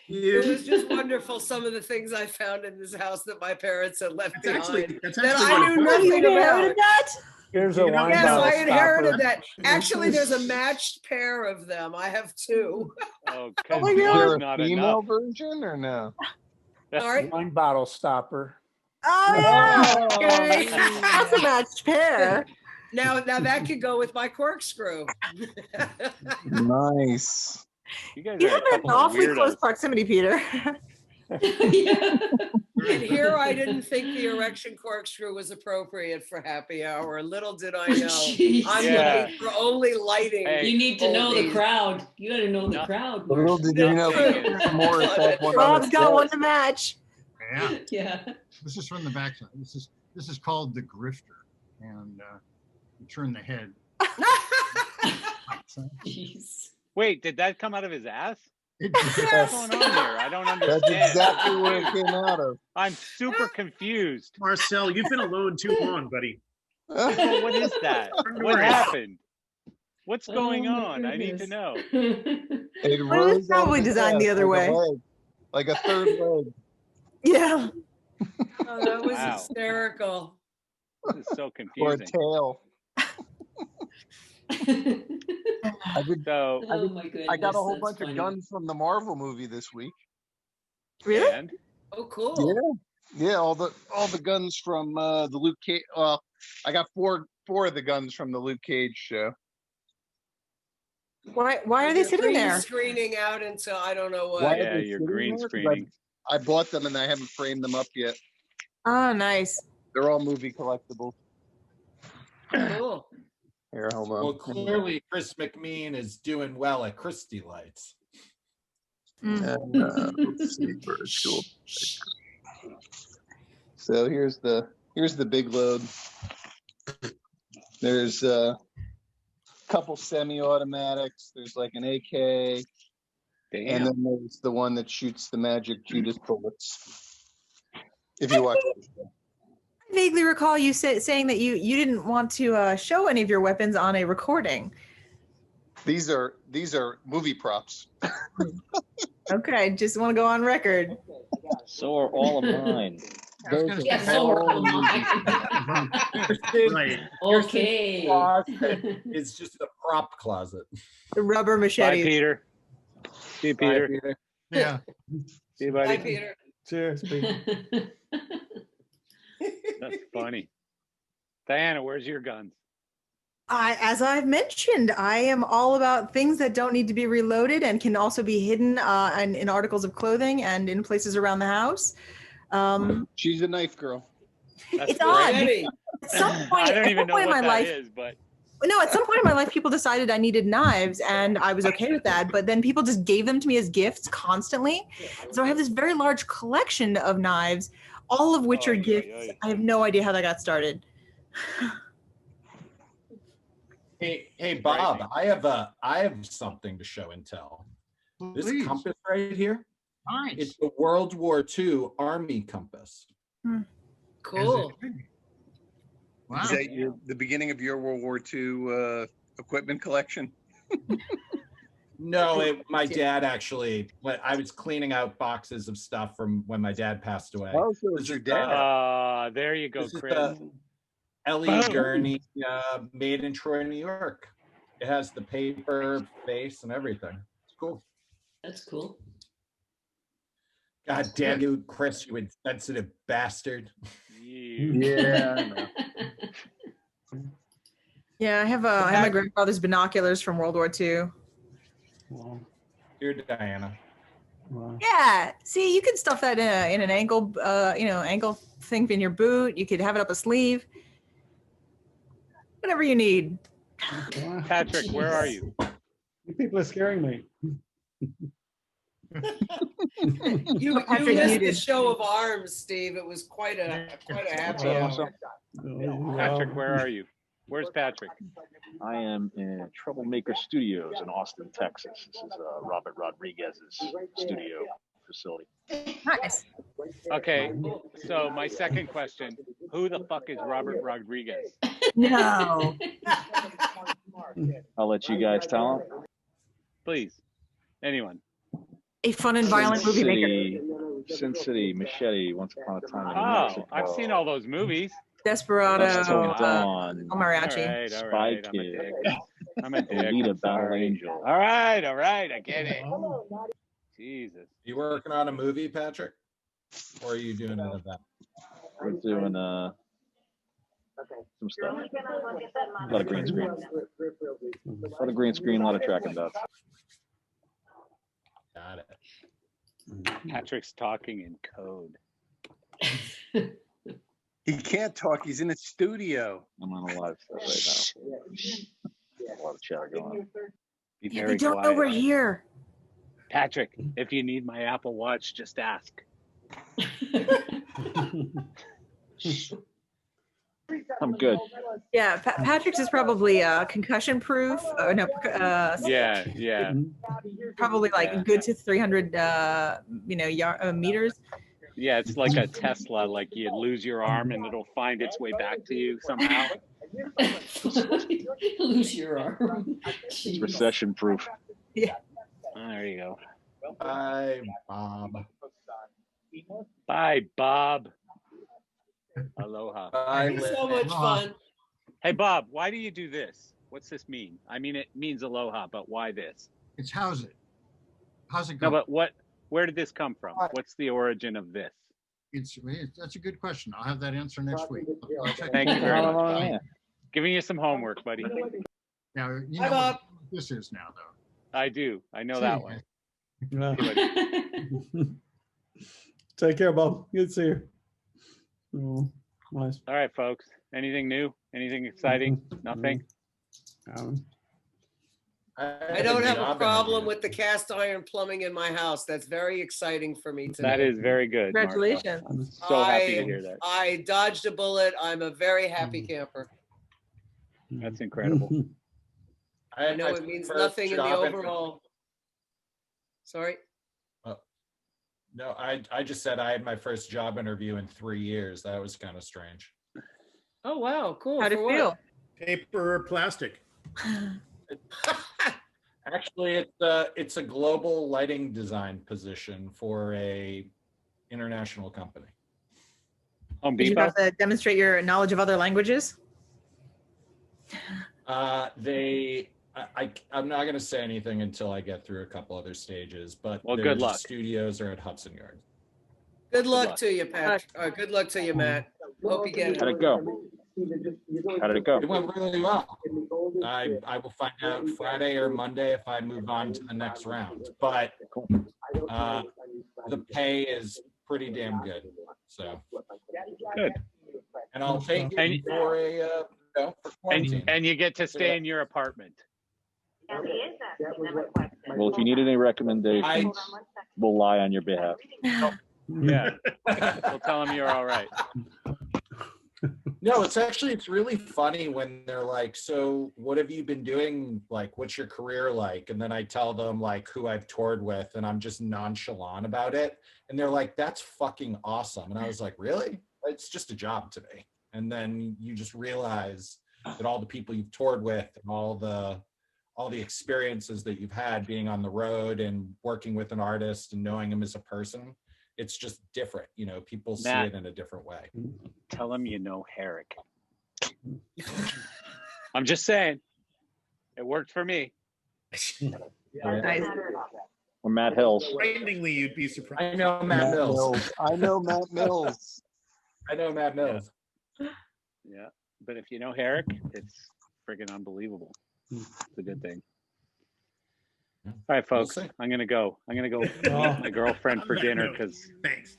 It was just wonderful. Some of the things I found in this house that my parents had left That's behind actually that I one of knew the- Oh, you nothing about. inherited that? Here's a You know, wine Yes, bottle I inherited stopper. that. Actually, there's a matched pair of them. I have two. Oh, Oh because my Is God. there one's a not female enough. version or no? All right. Wine bottle stopper. Oh yeah. Okay. That's a matched pair. Now that could go with my corkscrew. Nice. You guys You are a have an couple of awfully close weirdos. proximity, Peter. Yeah. And here I didn't think the erection corkscrew was appropriate for happy hour. Little did I know. Jeez. I'm Yeah. looking for only lighting. Hey. You need to know the oldies. crowd. You got to know the No. crowd. Little Marcia. did you know Nothing is- more if that one on Rob's the got set. one to match. Yeah. Yeah. This is from the backside. This is called the grifter, and you turn the head. Jeez. Wait, did that come out of his ass? Yes. What's going on here? I don't understand. That's exactly where it came out of. I'm super confused. Marcel, you've been alone too long, buddy. Well, what is that? What happened? What's going on? I need to know. It Well, it was rose out of probably his designed the ass other like a way. leg, like a third leg. Yeah. Oh, that was Wow. hysterical. This is so Or a confusing. tail. I did, So, Oh my goodness. I got a whole that's bunch funny. of guns from the Marvel movie this week. Really? and Oh, cool. Yeah, all the guns from the Luke Cage. Well, I got four of the guns from the Luke Cage show. Why are they You're sitting green there? screening out until I don't know what. Why are yeah, they you're sitting green there? 'Cause screening. I bought them and I haven't framed them up yet. Oh, nice. They're all movie collectibles. Cool. Here, hold on. Well, clearly Chris McMean is doing well at Christie Lights. And, let's see, where's cool. So here's the big load. There's a couple semi-automatics. There's like an AK, Damn. and then there's the one that shoots the magic Judas bullets. If you watch it. I vaguely recall you saying that you didn't want to show any of your weapons on a recording. These are movie props. Okay, just want to go on record. So are all of mine. Yeah, so are all mine. Right. Okay. It's just a prop closet. The rubber Bye, machete. Peter. See you, Peter. Yeah. See you, buddy. Bye, Peter. Cheers, Peter. That's funny. Diana, where's your guns? As I've mentioned, I am all about things that don't need to be reloaded and can also be hidden in articles of clothing and in places around the house. She's a knife girl. That's It's odd. Ready. At some point, I don't even know in what my that life, is, but no, at some point in my life, people decided I needed knives, and I was okay with that. But then people just gave them to me as gifts constantly. So I have this very large collection of knives, all of which are gifts. I have no idea how that got started. Hey, Bob, I have something to show and tell. This Please. compass right here, Nice. it's the World War II Army compass. Cool. Wow. Is that the beginning of your World War II equipment collection? No, my dad actually. I was cleaning out boxes of stuff from when my dad passed away. Oh, so it's your dad. there you go, This is Chris. the Ellie Gurney, made in Troy, New York. It has the paper face and everything. It's cool. That's cool. God damn you, Chris, you insensitive bastard. Yeah, I know. Yeah, I have my grandfather's binoculars from World War II. Wow. Dear Diana. Wow. Yeah, see, you could stuff that in an ankle, ankle thing in your boot. You could have it up a sleeve. Whatever you need. Wow. Patrick, where are you? You people are scaring me. You Patrick missed the muted. show of arms, Steve. It was quite a happy hour. Patrick, where are you? Where's Patrick? I am in Troublemaker Studios in Austin, Texas. This is Robert Rodriguez's studio facility. Nice. Okay, so my second question, who the fuck is Robert Rodriguez? No. I'll let you guys tell him. Please, anyone. A fun and violent movie maker. Sin City, Machete, Once Upon a Time in Oh, Mexico. I've seen all those movies. Desperado. Dusk Till Dawn, El Mariachi. All Spy right, I'm a Kid, dick. I'm a dick. Lolita I'm Battle sorry. Angel. All right, I get it. Jesus. You working on a movie, Patrick? Or are you doing an event? We're doing some stuff. A lot of green screen. A lot of green screen, a lot of track and dots. Got it. Patrick's talking in code. He can't talk. He's in a studio. I'm on a live stuff right now. A lot of chatter going on. Be Yeah, very they don't know quiet. we're here. Patrick, if you need my Apple Watch, just ask. I'm good. Yeah, Patrick's is probably concussion proof. No, Yeah. probably like Yeah. good to 300, meters. Yeah, it's like a Tesla, like you lose your arm and it'll find its way back to you somehow. Lose your arm. It's Jeez. recession proof. Yeah. There you go. Bye, Bob. Bye, Bob. Aloha. Bye, So much fun. Hey, Bob, why do you do this? What's this mean? I mean, it means aloha, but why this? It's how's it? How's it No, going? but where did this come from? What's the origin of this? That's a good question. I'll have that answer next week. I'll check Thank you very much. Yeah. Giving you some homework, buddy. Now, you Hi, know Bob. what this is now, though. I do. I know See that you, one. Yeah. Hey, buddy. Take care, Bob. Good to see you. Oh, nice. All right, folks. Anything new? Anything exciting? Nothing? I don't have a problem with the cast iron plumbing in my house. That's very exciting for me today. That is very good. Martha. Congratulations. I'm so happy to hear that. I dodged a bullet. I'm a very happy camper. That's incredible. I know it means nothing in the overall. Sorry. No, I just said I had my first job interview in 3 years. That was kind of strange. Oh wow, cool. How'd it For feel? what? Paper or plastic? Actually, it's a global lighting design position for a international company. Home Did you Depot? have to demonstrate your knowledge of other languages? I'm not going to say anything until I get through a couple other stages, but Well, good their luck. studios are at Hudson Yards. Good luck luck. to you, Pat. Good luck to you, Matt. Hope you get How'd it. it go? How did it go? It went really well. I will find out Friday or Monday if I move on to the next round, but the pay is pretty damn good. So Good. and I'll take And- it for for quarantine. And you get to stay in your apartment. Well, if you need any recommendations, we'll lie on your behalf. Yeah. We'll tell them you're all right. No, it's really funny when they're like, so what have you been doing? Like, what's your career like? And then I tell them like who I've toured with and I'm just nonchalant about it. And they're like, that's fucking awesome. And I was like, really? It's just a job to me. And then you just realize that all the people you've toured with and all the experiences that you've had being on the road and working with an artist and knowing him as a person, it's just different. You know, people see Matt. it in a different way. Tell them you know Herrick. I'm just saying. It worked for me. Nice. Or Matt Hills. Frighteningly, you'd be surprised. I know Matt Mills. I know Matt Mills. I know Matt Mills. Yeah. But if you know Herrick, it's friggin' unbelievable. It's a good thing. All right, folks. see. I'm gonna go. Meet my girlfriend for dinner because Thanks.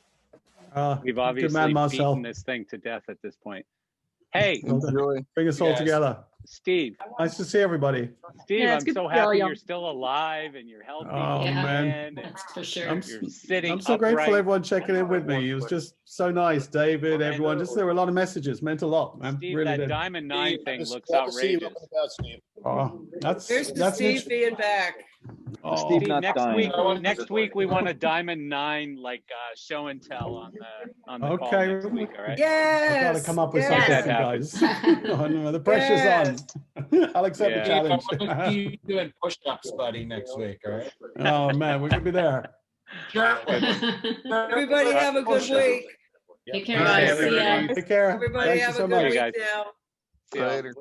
we've Good obviously man, Marcel. beaten this thing to death at this point. Hey, Enjoy. Bring us all Yes. together. Steve. Nice to see everybody. Steve, Yeah, it's I'm good so to see all happy y'all. you're still alive and you're healthy. Oh, Yeah. man. That's for sure. I'm You're sitting I'm so grateful upright. everyone checking in with me. It was just so nice. David, everyone. Just there were a lot of messages. Meant a lot, man. Steve, Really that did. Diamond 9 thing looks Glad to see you. outrageous. Looking about, Steve. Oh, Here's to that's Steve being back. oh, Steve not dying. Next week we want a Diamond 9 like show and tell on the call Okay. next week, all right? I gotta Yes. come up with yes. something, guys. Oh, no, the pressure's on. I'll accept the Yeah. challenge. I'm gonna be doing push-ups, buddy, next week. All right. Oh man, we're gonna be there. Everybody have a good week. Take care, Bye, guys. See ya. everybody. Take care. Everybody Thank you have so a much. good Hey, week guys. now. See ya. Later.